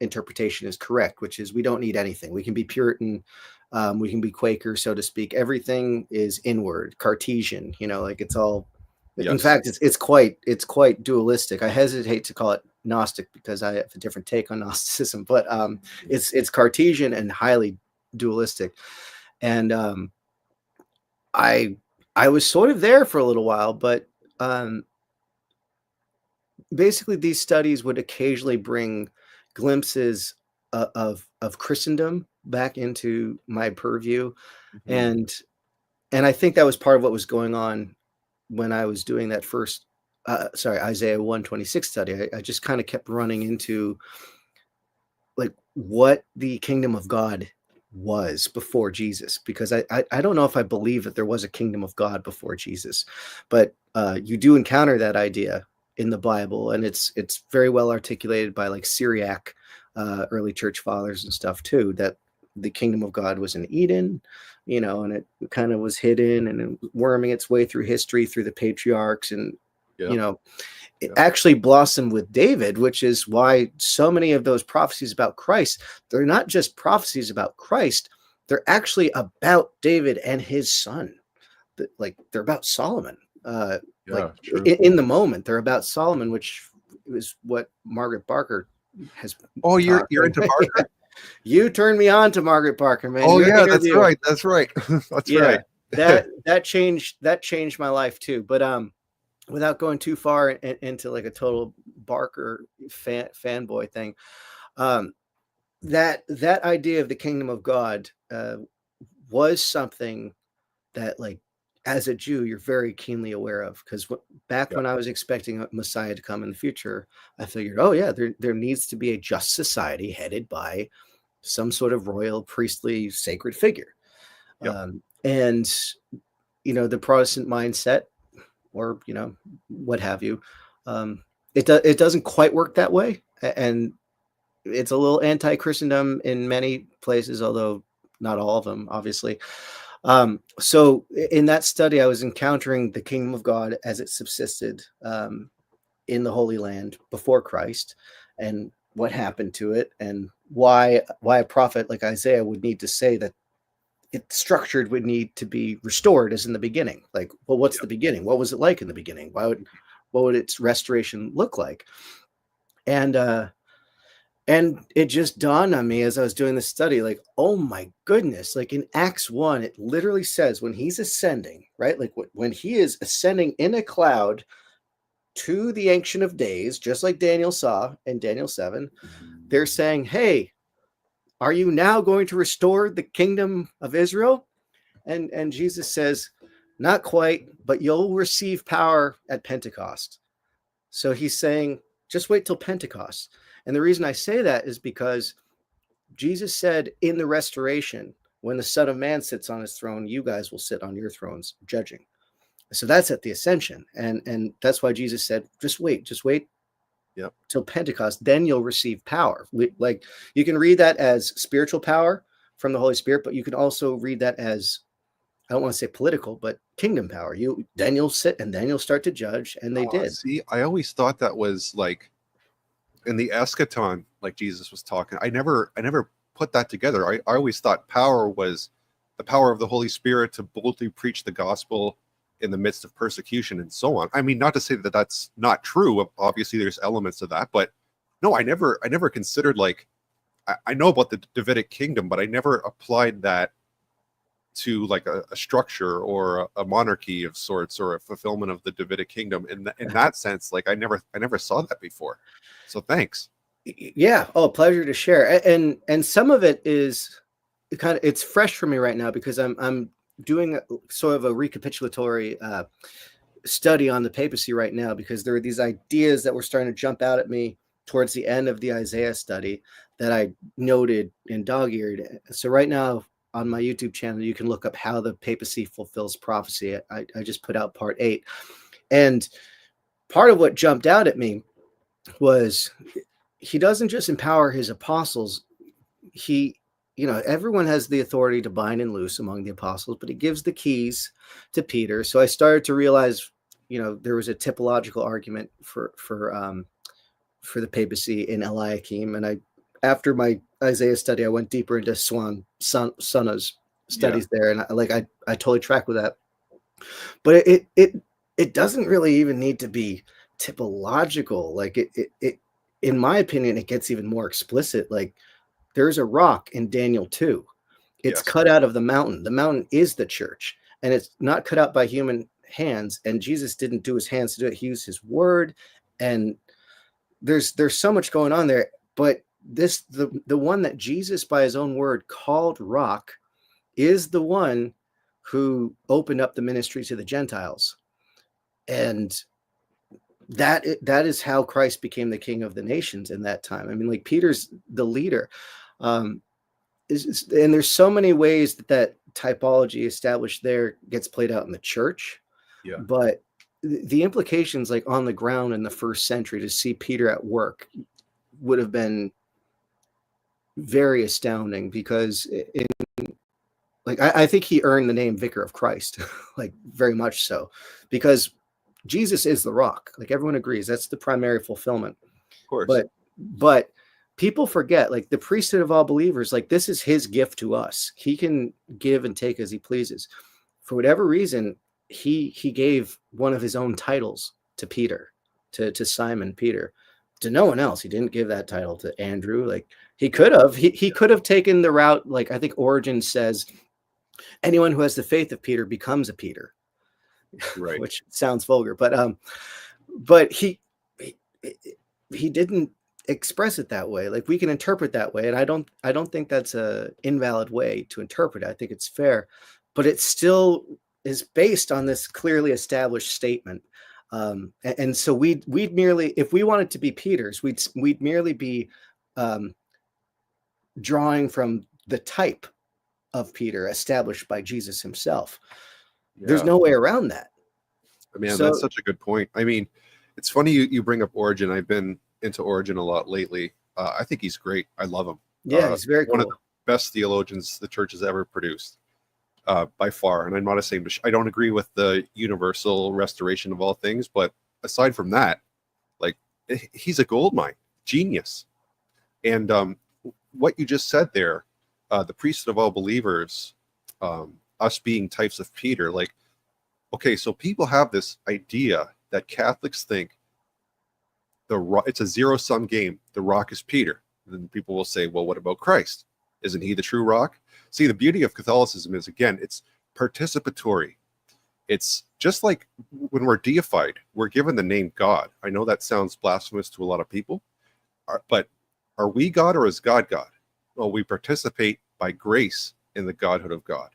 interpretation is correct, which is we don't need anything. We can be Puritan, we can be Quaker, so to speak. Everything is inward, Cartesian. Like it's all. In Yes. fact, it's quite dualistic. I hesitate to call it Gnostic because I have a different take on Gnosticism, but it's Cartesian and highly dualistic. And I was sort of there for a little while, but basically these studies would occasionally bring glimpses of Christendom back into my purview, Mhm. and I think that was part of what was going on when I was doing that first Isaiah 126 study. I just kind of kept running into like what the kingdom of God was before Jesus, because I don't know if I believe that there was a kingdom of God before Jesus, but you do encounter that idea in the Bible, and it's very well articulated by like Syriac early church fathers and stuff too, that the kingdom of God was in Eden, and it kind of was hidden and it was worming its way through history through the patriarchs, and Yeah. you know it Yeah. actually blossomed with David, which is why so many of those prophecies about Christ, they're not just prophecies about Christ, they're actually about David and his son. Like they're about Solomon. Like Yeah. True. in the moment, they're about Solomon, which is what Margaret Barker has Oh, taught. you're into Parker? You turned me on to Margaret Barker, man. Oh Your yeah, that's interview, right. That's right. That's yeah, right. that changed my life too. But without going too far into like a total Barker fanboy thing, um, that idea of the kingdom of God was something that, like, as a Jew, you're very keenly aware of, because back Yeah. when I was expecting a Messiah to come in the future, I figured, oh yeah, there needs to be a just society headed by some sort of royal, priestly, sacred figure, Yep. and the Protestant mindset, or what have you, it doesn't quite work that way, and it's a little anti-Christendom in many places, although not all of them, obviously. So in that study, I was encountering the kingdom of God as it subsisted in the Holy Land before Christ, and what happened to it, and why a prophet like Isaiah would need to say that it's structured would need to be restored as in the beginning. Like, well, what's the Yep. beginning? What was it like in the beginning? What would its restoration look like? And it just dawned on me as I was doing this study, like, oh my goodness, like in Acts 1, it literally says when he's ascending, right? Like when he is ascending in a cloud to the Ancient of Days, just like Daniel saw in Daniel 7, they're saying, hey, are you now going to restore the kingdom of Israel? And Jesus says, not quite, but you'll receive power at Pentecost. So he's saying, just wait till Pentecost. And the reason I say that is because Jesus said in the restoration, when the Son of Man sits on his throne, you guys will sit on your thrones judging. So that's at the ascension. And that's why Jesus said, just wait Yep. till Pentecost, then you'll receive power. Like, you can read that as spiritual power from the Holy Spirit, but you can also read that as, I don't want to say political, but kingdom power. Then you'll sit and then you'll start to judge. And they did. See, I always thought that was like in the eschaton, like Jesus was talking. I never put that together. I always thought power was the power of the Holy Spirit to boldly preach the gospel in the midst of persecution and so on. I mean, not to say that that's not true. Obviously, there's elements of that, but no, I never considered, like, I know about the Davidic kingdom, but I never applied that to like a structure or a monarchy of sorts, or a fulfillment of the Davidic kingdom in that sense. Like I never saw that before. So thanks. Yeah. Oh, pleasure to share. And some of it is it's fresh for me right now, because I'm doing sort of a recapitulatory study on the papacy right now, because there are these ideas that were starting to jump out at me towards the end of the Isaiah study that I noted in dog-eared. So right now on my YouTube channel, you can look up How the Papacy Fulfills Prophecy. I just put out part 8. And part of what jumped out at me was he doesn't just empower his apostles. He everyone has the authority to bind and loose among the apostles, but he gives the keys to Peter. So I started to realize, there was a typological argument for the papacy in Eliakim, and after my Isaiah study, I went deeper into Sana's studies there, and I totally track with that. But it doesn't really even need to be typological. Like it in my opinion, it gets even more explicit. Like there's a rock in Daniel 2. It's cut out of the mountain. The mountain is the church, and it's not cut out by human hands. And Jesus didn't do his hands to do it. He used his word, and there's so much going on there. But the one that Jesus by his own word called rock is the one who opened up the ministry to the Gentiles. And that is how Christ became the king of the nations in that time. I mean, like Peter's the leader. And there's so many ways that typology established there gets played out in the church. Yeah. But the implications, like on the ground in the first century, to see Peter at work would have been very astounding, because I think he earned the name Vicar of Christ, like very much so, because Jesus is the rock. Like everyone agrees, that's the primary fulfillment. Of course. But people forget, like the priesthood of all believers, like this is his gift to us. He can give and take as he pleases. For whatever reason, he gave one of his own titles to Peter, to Simon Peter, to no one else. He didn't give that title to Andrew. Like he could have, he could have taken the route. Like I think Origen says, anyone who has the faith of Peter becomes a Peter, right? Which sounds vulgar, but he didn't express it that way. Like we can interpret that way, and I don't think that's a invalid way to interpret it. I think it's fair, but it still is based on this clearly established statement. And so we'd merely, if we wanted to be Peters, we'd merely be drawing from the type of Peter established by Jesus himself. Yeah. There's no way around that. I mean, that's such a good point. I mean, it's funny you bring up Origen. I've been into Origen a lot lately. I think he's great. I love him. Yeah, he's very cool. One of the best theologians the church has ever produced, by far. And I'm not ashamed to I don't agree with the universal restoration of all things, but aside from that, like he's a goldmine, genius. And what you just said there, the priesthood of all believers, us being types of Peter, like, okay, so people have this idea that Catholics think it's a zero-sum game. The rock is Peter. Then people will say, well, what about Christ? Isn't he the true rock? See, the beauty of Catholicism is, again, it's participatory. It's just like when we're deified, we're given the name God. I know that sounds blasphemous to a lot of people, but are we God or is God God? Well, we participate by grace in the Godhood of God.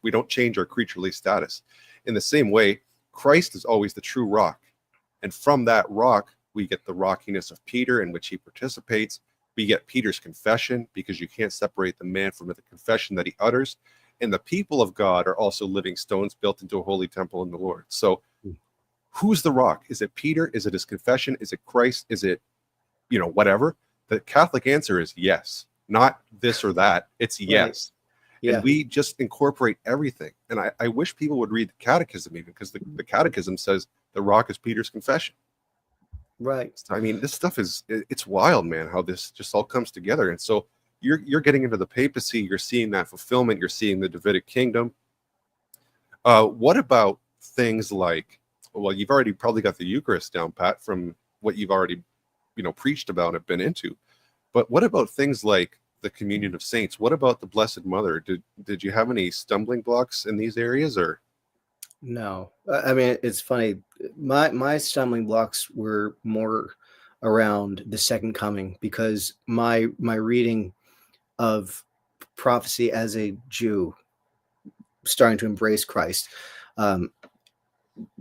We don't change our creaturely status. In the same way, Christ is always the true rock. And from that rock, we get the rockiness of Peter, in which he participates. We get Peter's confession, because you can't separate the man from the confession that he utters. And the people of God are also living stones built into a holy temple in the Lord. So who's the rock? Is it Peter? Is it his confession? Is it Christ? Is it, whatever? The Catholic answer is yes. Not this or that. It's yes. Right. Yeah. And we just incorporate everything. And I wish people would read the Catechism, even, because the Catechism says the rock is Peter's confession. Right. I mean, this stuff it's wild, man, how this just all comes together. And so you're getting into the papacy, you're seeing that fulfillment, you're seeing the Davidic kingdom. What about things like, well, you've already probably got the Eucharist down pat from what you've already, preached about and been into. But what about things like the communion of saints? What about the Blessed Mother? Did you have any stumbling blocks in these areas, or? No, I mean, it's funny. My stumbling blocks were more around the second coming, because my reading of prophecy as a Jew, starting to embrace Christ,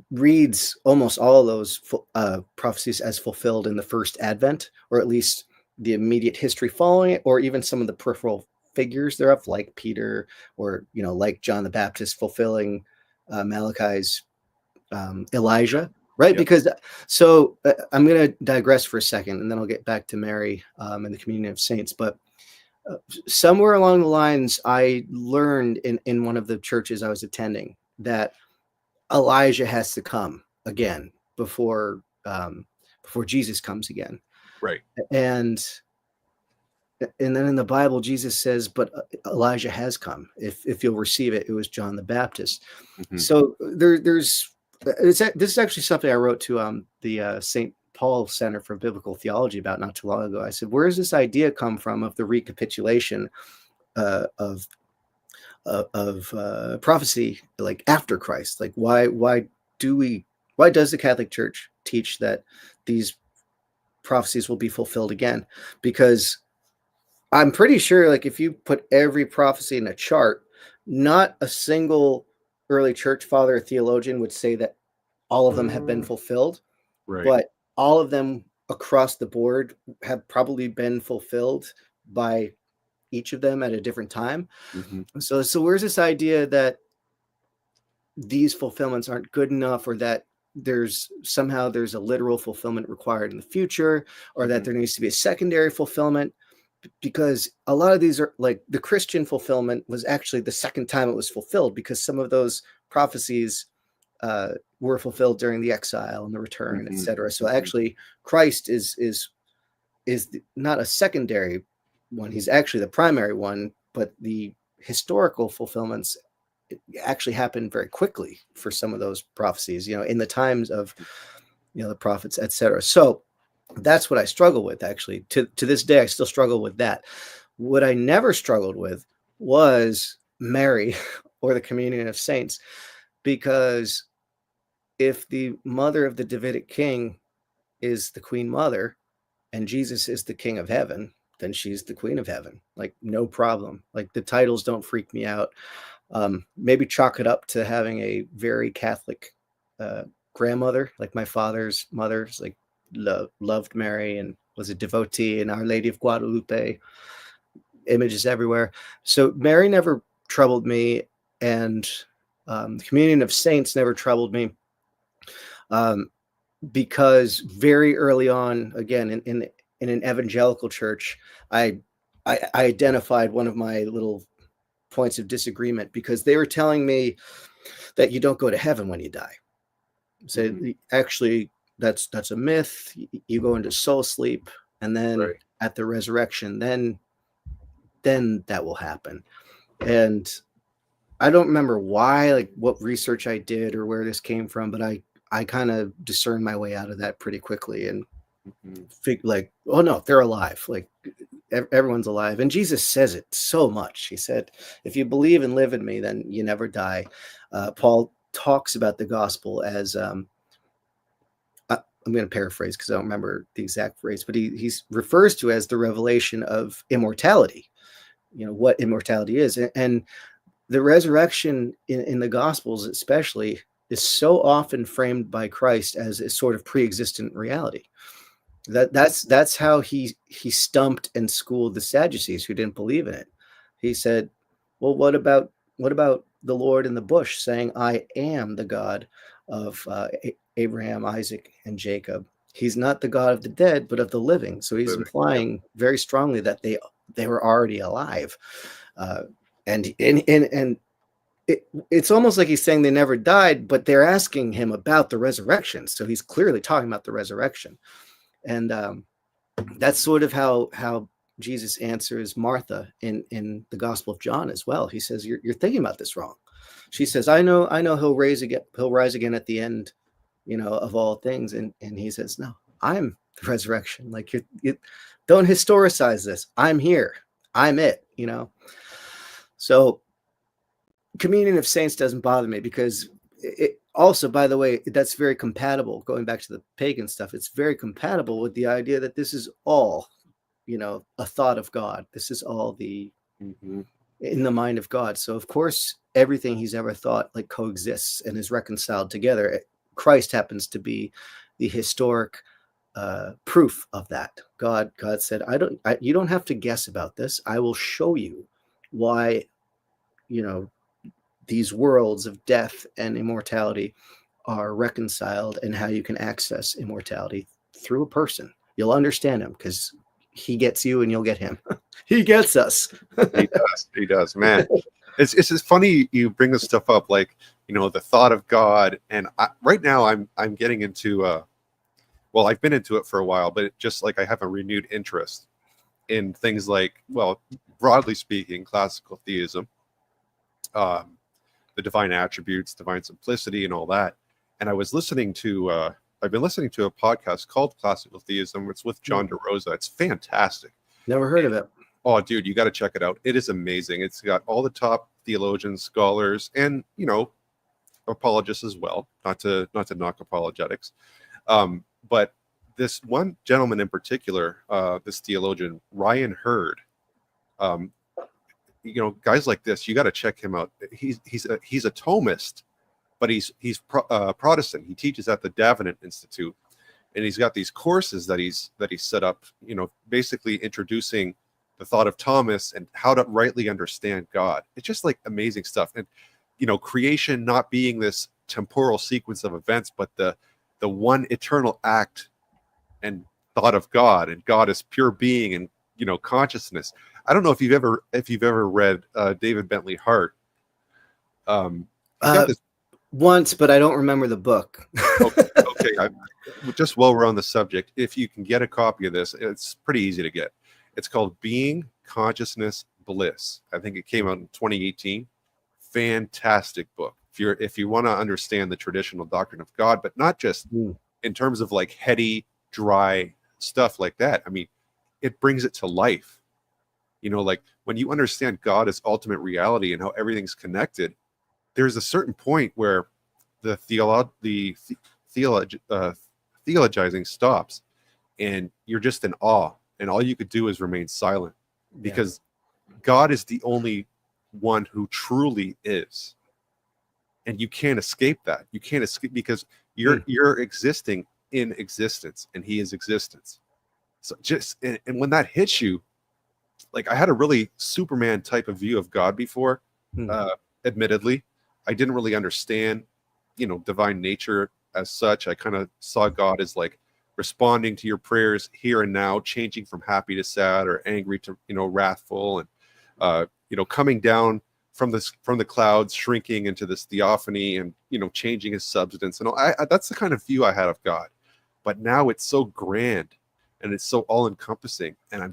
reads almost all of those prophecies as fulfilled in the first Advent, or at least the immediate history following it, or even some of the peripheral figures thereof, like Peter, or like John the Baptist fulfilling Malachi's Elijah, right? Yep. Because I'm going to digress for a second, and then I'll get back to Mary and the communion of saints. But Somewhere along the lines, I learned in one of the churches I was attending that Elijah has to come again before Jesus comes again. Right. And then in the Bible, Jesus says, but Elijah has come. If you'll receive it, it was John the Baptist. Mm-hmm. So this is actually something I wrote to the St. Paul Center for Biblical Theology about not too long ago. I said, where does this idea come from of the recapitulation of prophecy, like after Christ? Like why does the Catholic Church teach that these prophecies will be fulfilled again? Because I'm pretty sure, like, if you put every prophecy in a chart, not a single early church father or theologian would say that all of them have been fulfilled, Right. but all of them across the board have probably been fulfilled by each of them at a different time. Mm-hmm. So where's this idea that these fulfillments aren't good enough, or that there's a literal fulfillment required in the future, or that there needs to be a secondary fulfillment? Because a lot of these are, like, the Christian fulfillment was actually the second time it was fulfilled, because some of those prophecies were fulfilled during the exile and the return, etc. So actually, Christ is not a secondary one; he's actually the primary one. But the historical fulfillments actually happened very quickly for some of those prophecies, in the times of the prophets, etc. So that's what I struggle with, actually. To this day, I still struggle with that. What I never struggled with was Mary or the communion of saints, because if the mother of the Davidic king is the Queen Mother and Jesus is the King of Heaven, then she's the Queen of Heaven. Like, no problem. Like, the titles don't freak me out. Maybe chalk it up to having a very Catholic grandmother, like my father's mother's, like, loved Mary and was a devotee, and Our Lady of Guadalupe, images everywhere. So Mary never troubled me, and the communion of saints never troubled me, because very early on, again, in an evangelical church, I identified one of my little points of disagreement, because they were telling me that you don't go to heaven when you die. So actually, that's a myth. You go into soul sleep, and then at the resurrection, then that will happen. And I don't remember why, like, what research I did or where this came from, but I kind of discerned my way out of that pretty quickly, and like, oh no, they're alive. Like, everyone's alive. And Jesus says it so much. He said, if you believe and live in me, then you never die. Paul talks about the gospel as, I'm going to paraphrase because I don't remember the exact phrase, but he refers to as the revelation of immortality, what immortality is. And the resurrection in the Gospels especially is so often framed by Christ as a sort of pre-existent reality. That's how he stumped and schooled the Sadducees who didn't believe in it. He said, well, what about the Lord in the bush saying, I am the God of Abraham, Isaac, and Jacob? He's not the God of the dead, but of the living. So he's implying very strongly that they were already alive. And it's almost like he's saying they never died, but they're asking him about the resurrection. So he's clearly talking about the resurrection. And that's sort of how Jesus answers Martha in the Gospel of John as well. He says, you're thinking about this wrong. She says, I know he'll rise again at the end, of all things. And he says, no, I'm the resurrection. Like, you don't historicize this. I'm here. I'm it, So communion of saints doesn't bother me, because it also, by the way, that's very compatible, going back to the pagan stuff. It's very compatible with the idea that this is all, a thought of God. This is all in the mind of God. So of course, everything he's ever thought, like, coexists and is reconciled together. Christ happens to be the historic proof of that. God said, you don't have to guess about this. I will show you why, these worlds of death and immortality are reconciled, and how you can access immortality through a person. You'll understand him because he gets you and you'll get him. He gets us. He does, man. It's just funny you bring this stuff up, like, the thought of God. And right now I'm getting into well, I've been into it for a while, but just like I have a renewed interest in things like, well, broadly speaking, classical theism, the divine attributes, divine simplicity, and all that. And I've been listening to a podcast called Classical Theism. It's with John DeRosa. It's fantastic. Never heard of it. Oh, dude, you got to check it out. It is amazing. It's got all the top theologians, scholars, and apologists as well. Not to knock apologetics, but this one gentleman in particular, this theologian Ryan Hurd. Guys like this, you got to check him out. He's a Thomist, but he's Protestant. He teaches at the Davenant Institute, and he's got these courses that he's set up. Basically introducing the thought of Thomas and how to rightly understand God. It's just like amazing stuff. And creation not being this temporal sequence of events, but the one eternal act and thought of God, and God is pure being and consciousness. I don't know if you've ever read David Bentley Hart. Got this once, but I don't remember the book. Okay. Just while we're on the subject, if you can get a copy of this, it's pretty easy to get. It's called Being, Consciousness, Bliss. I think it came out in 2018. Fantastic book. If you want to understand the traditional doctrine of God, but not just in terms of like heady, dry stuff like that. I mean, it brings it to life. Like when you understand God as ultimate reality and how everything's connected, there's a certain point where the theologizing stops, and you're just in awe, and all you could do is remain silent, because God is the only one who truly is, and you can't escape that. You can't escape, because you're existing in existence, and He is existence. So and when that hits you, like, I had a really Superman type of view of God before. Admittedly, I didn't really understand, divine nature as such. I kind of saw God as like responding to your prayers here and now, changing from happy to sad or angry to, wrathful, and, coming down from the clouds, shrinking into this theophany, and, changing His substance. And that's the kind of view I had of God. But now it's so grand, and it's so all-encompassing, and I'm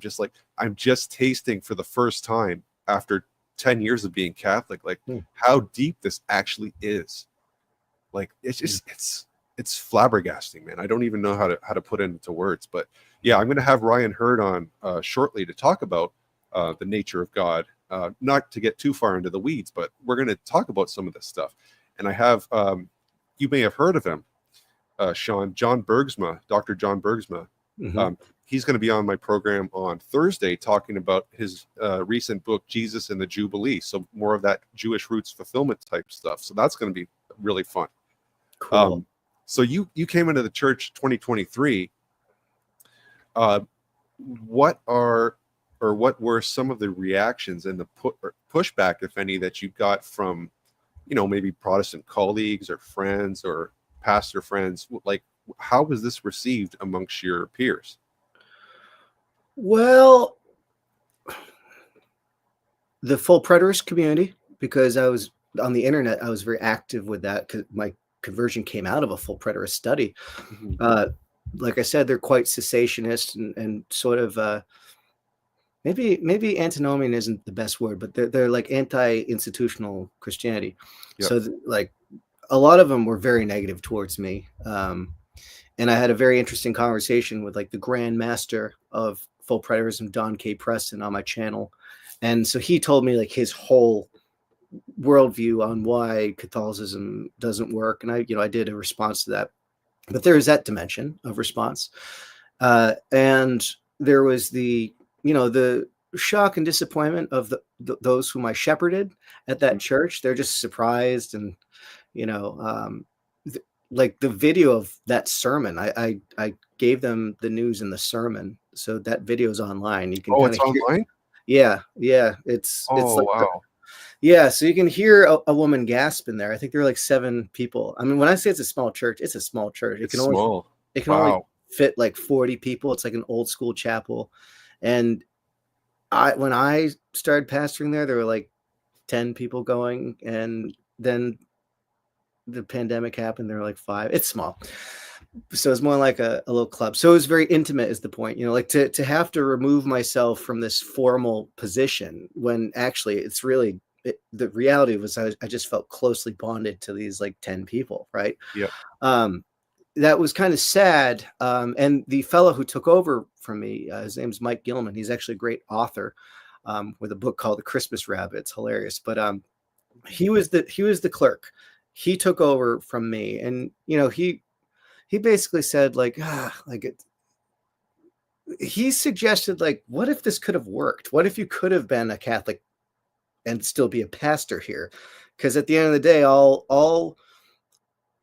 just tasting for the first time after 10 years of being Catholic, like how deep this actually is. Like, it's just it's flabbergasting, man. I don't even know how to put it into words. But yeah, I'm going to have Ryan Hurd on shortly to talk about the nature of God. Not to get too far into the weeds, but we're going to talk about some of this stuff. And I have, you may have heard of him, Sean, John Bergsma, Dr. John Bergsma. He's going to be on my program on Thursday talking about his recent book, Jesus and the Jubilee. So more of that Jewish roots fulfillment type stuff. So that's going to be really fun. Cool. So you came into the church 2023. What were some of the reactions and the pushback, if any, that you got from, maybe Protestant colleagues or friends or pastor friends? Like, how was this received amongst your peers? Well, the full preterist community, because I was on the internet, I was very active with that, because my conversion came out of a full preterist study. Like I said, they're quite cessationist and sort of maybe antinomian isn't the best word, but they're like anti-institutional Christianity. Yep. So like a lot of them were very negative towards me. And I had a very interesting conversation with like the Grand Master of Full Preterism, Don K. Preston, on my channel. And so he told me like his whole worldview on why Catholicism doesn't work. And I did a response to that. But there is that dimension of response. And there was the shock and disappointment of those whom I shepherded at that church. They're just surprised, and like the video of that sermon, I gave them the news in the sermon, so that video is online. You can it's online. Yeah, it's like, wow. Yeah, so you can hear a woman gasp in there. I think there are like 7 people. I mean, when I say it's a small church, it's a small church. It can only fit like 40 people. It's like an old school chapel, and when I started pastoring there were like 10 people going, and then the pandemic happened. There were like 5. It's small. So it's more like a little club. So it was very intimate is the point, like to have to remove myself from this formal position when actually it's really the reality was I just felt closely bonded to these like 10 people. Right. Yeah. That was kind of sad. And the fellow who took over from me, his name's Mike Gilman. He's actually a great author with a book called The Christmas Rabbit. It's hilarious. But he was the clerk. He took over from me, and he basically said like he suggested like, what if this could have worked? What if you could have been a Catholic and still be a pastor here? Because at the end of the day, all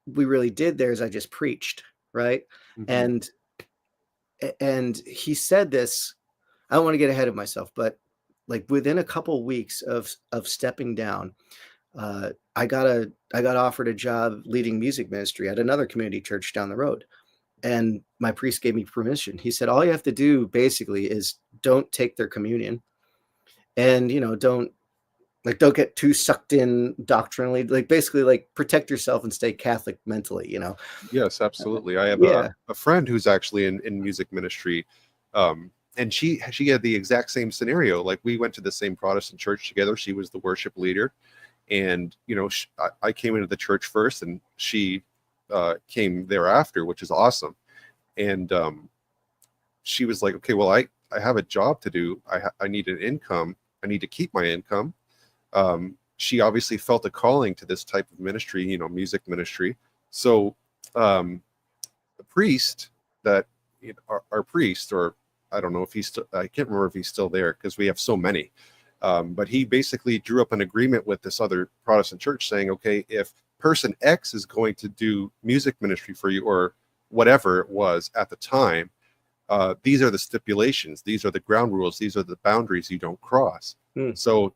we really did there is I just preached, right? Mm-hmm. And he said this. I don't want to get ahead of myself, but like within a couple weeks of stepping down, I got offered a job leading music ministry at another community church down the road. And my priest gave me permission. He said, all you have to do basically is don't take their communion, and, don't get too sucked in doctrinally, like basically like protect yourself and stay Catholic mentally, Yes, absolutely. I have Yeah. a friend who's actually in music ministry. And she had the exact same scenario. Like, we went to the same Protestant church together. She was the worship leader. And, I came into the church first, and she came thereafter, which is awesome. And she was like, okay, well, I have a job to do. I need an income. I need to keep my income. She obviously felt a calling to this type of ministry, music ministry. So the priest that, our priest, or I don't know if he's still, I can't remember if he's still there because we have so many. But he basically drew up an agreement with this other Protestant church saying, okay, if person X is going to do music ministry for you, or whatever it was at the time, these are the stipulations, these are the ground rules, these are the boundaries you don't cross. So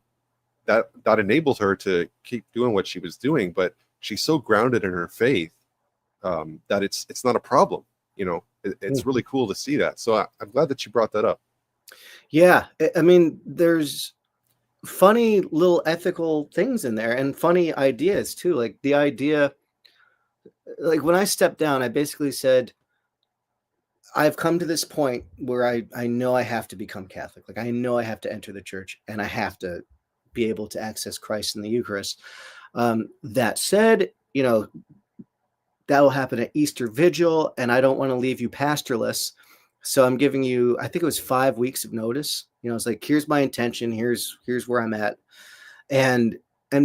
that enabled her to keep doing what she was doing, but she's so grounded in her faith that it's not a problem. It's really cool to see that. So I'm glad that you brought that up. Yeah. I mean, there's funny little ethical things in there and funny ideas too. Like the idea, like when I stepped down, I basically said, I've come to this point where I know I have to become Catholic. Like I know I have to enter the church and I have to be able to access Christ in the Eucharist. That said, that will happen at Easter Vigil, and I don't want to leave you pastorless. So I'm giving you, I think it was 5 weeks of notice. It's like, here's my intention. Here's where I'm at. And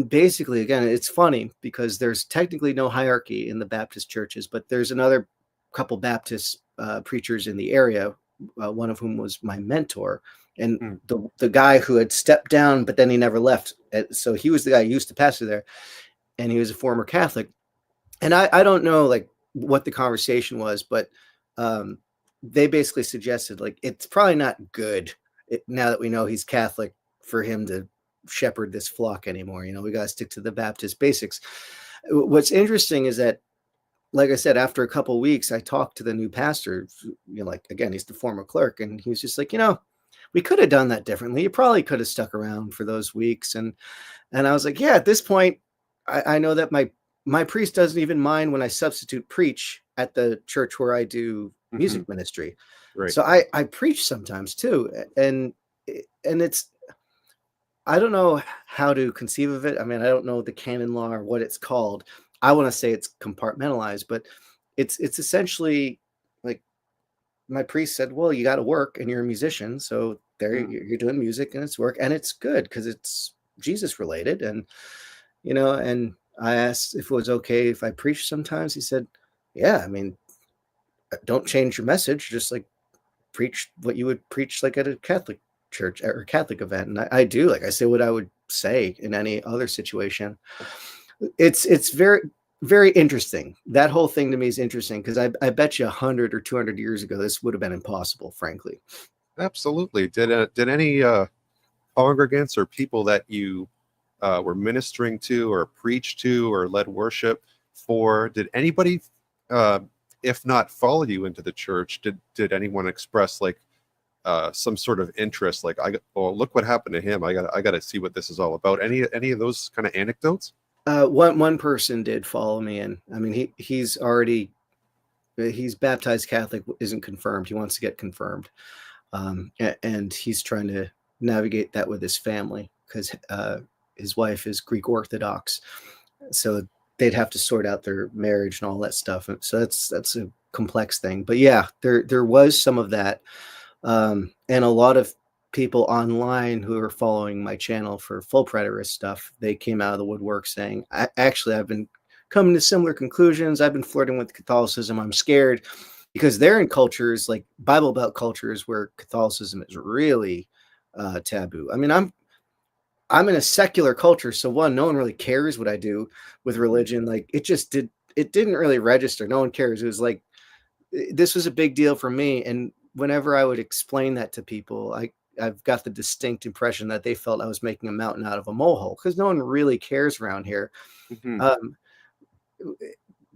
basically, again, it's funny because there's technically no hierarchy in the Baptist churches, but there's another couple Baptist preachers in the area, one of whom was my mentor, and the guy who had stepped down, but then he never left. So he was the guy who used to pastor there, and he was a former Catholic. And I don't know like what the conversation was, but they basically suggested like it's probably not good now that we know he's Catholic for him to shepherd this flock anymore. We got to stick to the Baptist basics. What's interesting is that, like I said, after a couple of weeks, I talked to the new pastor. Like again, he's the former clerk, and he was just like, we could have done that differently. You probably could have stuck around for those weeks, and I was like, yeah. At this point, I know that my priest doesn't even mind when I substitute preach at the church where I do music ministry. Right. So I preach sometimes too. And it's, I don't know how to conceive of it. I mean, I don't know the canon law or what it's called. I want to say it's compartmentalized, but it's essentially like my priest said, well, you got to work and you're a musician. So there you're doing music and it's work and it's good because it's Jesus related. And, and I asked if it was okay if I preach sometimes. He said, yeah, I mean, don't change your message. Just like preach what you would preach like at a Catholic church or Catholic event. And I do, like I say what I would say in any other situation. It's very, very interesting. That whole thing to me is interesting because I bet you 100 or 200 years ago, this would have been impossible, frankly. Absolutely. Did any congregants or people that you were ministering to or preached to or led worship for, did anybody, if not follow you into the church, did anyone express like some sort of interest, like oh, look what happened to him. I got to see what this is all about. Any of those kind of anecdotes? One person did follow me in. I mean, he's baptized Catholic, isn't confirmed. He wants to get confirmed, and he's trying to navigate that with his family because his wife is Greek Orthodox, so they'd have to sort out their marriage and all that stuff. So that's a complex thing. But yeah, there was some of that, and a lot of people online who are following my channel for full preterist stuff, they came out of the woodwork saying, I've been coming to similar conclusions. I've been flirting with Catholicism. I'm scared because they're in cultures like Bible Belt cultures where Catholicism is really taboo. I mean, I'm in a secular culture, so no one really cares what I do with religion. Like it didn't really register. No one cares. It was like this was a big deal for me, and whenever I would explain that to people, I've got the distinct impression that they felt I was making a mountain out of a molehill because no one really cares around here. Mm-hmm.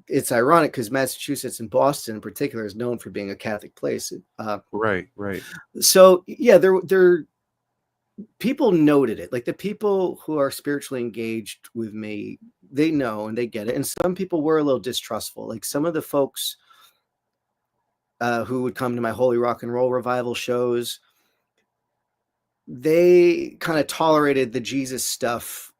It's ironic because Massachusetts and Boston in particular is known for being a Catholic place. Right. So yeah, there people noted it. Like the people who are spiritually engaged with me, they know and they get it. And some people were a little distrustful. Like some of the folks who would come to my Holy Rock and Roll Revival shows, they kind of tolerated the Jesus stuff,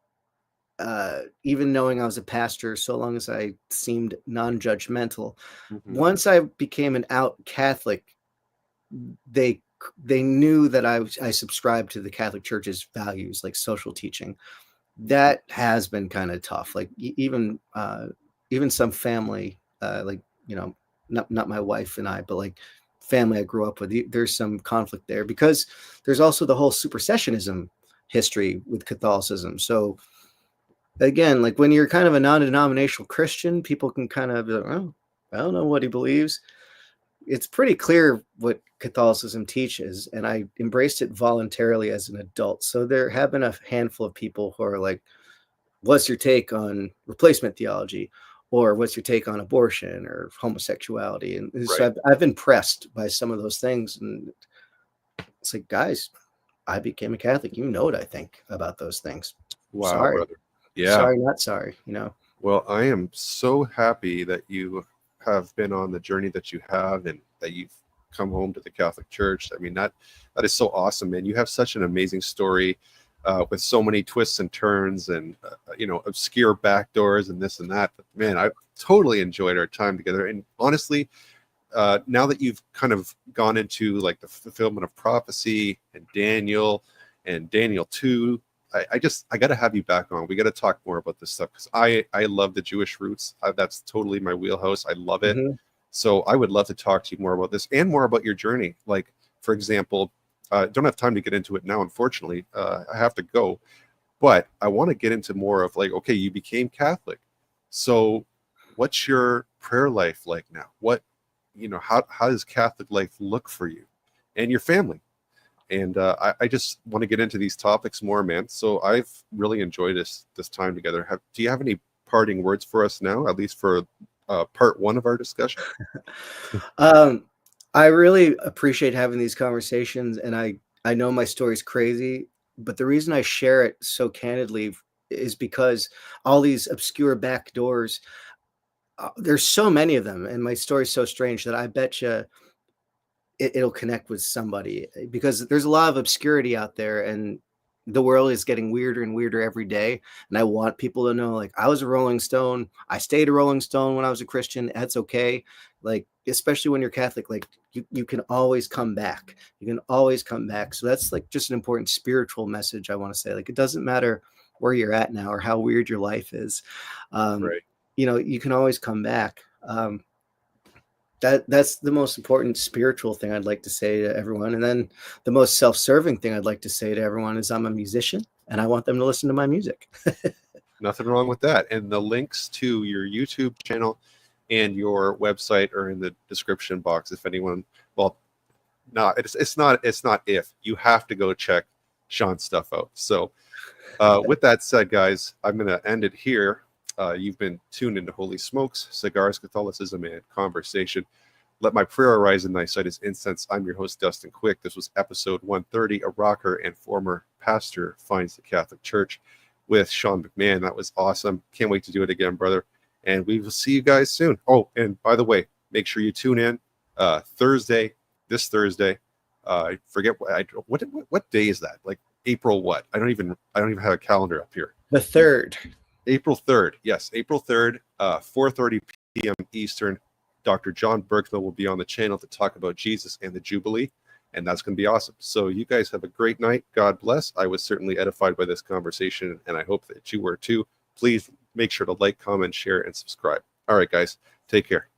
even knowing I was a pastor, so long as I seemed non-judgmental. Mm-hmm. Once I became an out Catholic, they knew that I subscribed to the Catholic Church's values, like social teaching. That has been kind of tough. Like even some family, like not my wife and I, but like family I grew up with, there's some conflict there because there's also the whole supersessionism history with Catholicism. So again, like when you're kind of a non-denominational Christian, people can kind of be like, oh, I don't know what he believes. It's pretty clear what Catholicism teaches, and I embraced it voluntarily as an adult. So there have been a handful of people who are like, what's your take on replacement theology? Or what's your take on abortion or homosexuality? And right. So I've been pressed by some of those things. And it's like, guys, I became a Catholic. You know what I think about those things. Wow, sorry. Brother. Yeah. Sorry, not sorry, Well, I am so happy that you have been on the journey that you have and that you've come home to the Catholic Church. I mean, that is so awesome, man. You have such an amazing story. With so many twists and turns and obscure backdoors and this and that. But man, I totally enjoyed our time together. And honestly, now that you've kind of gone into like the fulfillment of prophecy and Daniel 2, I got to have you back on. We got to talk more about this stuff because I love the Jewish roots. That's totally my wheelhouse. I love it. Mm-hmm. So I would love to talk to you more about this and more about your journey. Like, for example, don't have time to get into it now, unfortunately. I have to go, but I want to get into more of like, okay, you became Catholic. So what's your prayer life like now? How does Catholic life look for you and your family? And I just want to get into these topics more, man. So I've really enjoyed this time together. Do you have any parting words for us now, at least for part one of our discussion? I really appreciate having these conversations, and I know my story's crazy, but the reason I share it so candidly is because all these obscure back doors, there's so many of them, and my story's so strange that I bet you it'll connect with somebody because there's a lot of obscurity out there, and the world is getting weirder and weirder every day. And I want people to know, like, I was a Rolling Stone. I stayed a Rolling Stone when I was a Christian. That's okay. Like, especially when you're Catholic, like you can always come back. You can always come back. So that's like just an important spiritual message I want to say. Like, it doesn't matter where you're at now or how weird your life is. Right. You can always come back. That's the most important spiritual thing I'd like to say to everyone. And then the most self-serving thing I'd like to say to everyone is I'm a musician and I want them to listen to my music. Nothing wrong with that. And the links to your YouTube channel and your website are in the description box. If anyone, it's not if you have to go check Sean's stuff out. So with that said, guys, I'm going to end it here. You've been tuned into Holy Smokes, Cigars, Catholicism, and Conversation. Let my prayer arise in thy sight as incense. I'm your host, Dustin Quick. This was episode 130, a rocker and former pastor finds the Catholic Church with Sean McMahon. That was awesome. Can't wait to do it again, brother. And we will see you guys soon. Oh, and by the way, make sure you tune in this Thursday. I forget what day is that? Like April what? I don't even have a calendar up here. The 3rd. April 3rd. Yes, April 3rd, 4:30 p.m. Eastern. Dr. John Berkman will be on the channel to talk about Jesus and the Jubilee, and that's going to be awesome. So you guys have a great night. God bless. I was certainly edified by this conversation, and I hope that you were too. Please make sure to like, comment, share, and subscribe. All right, guys, take care.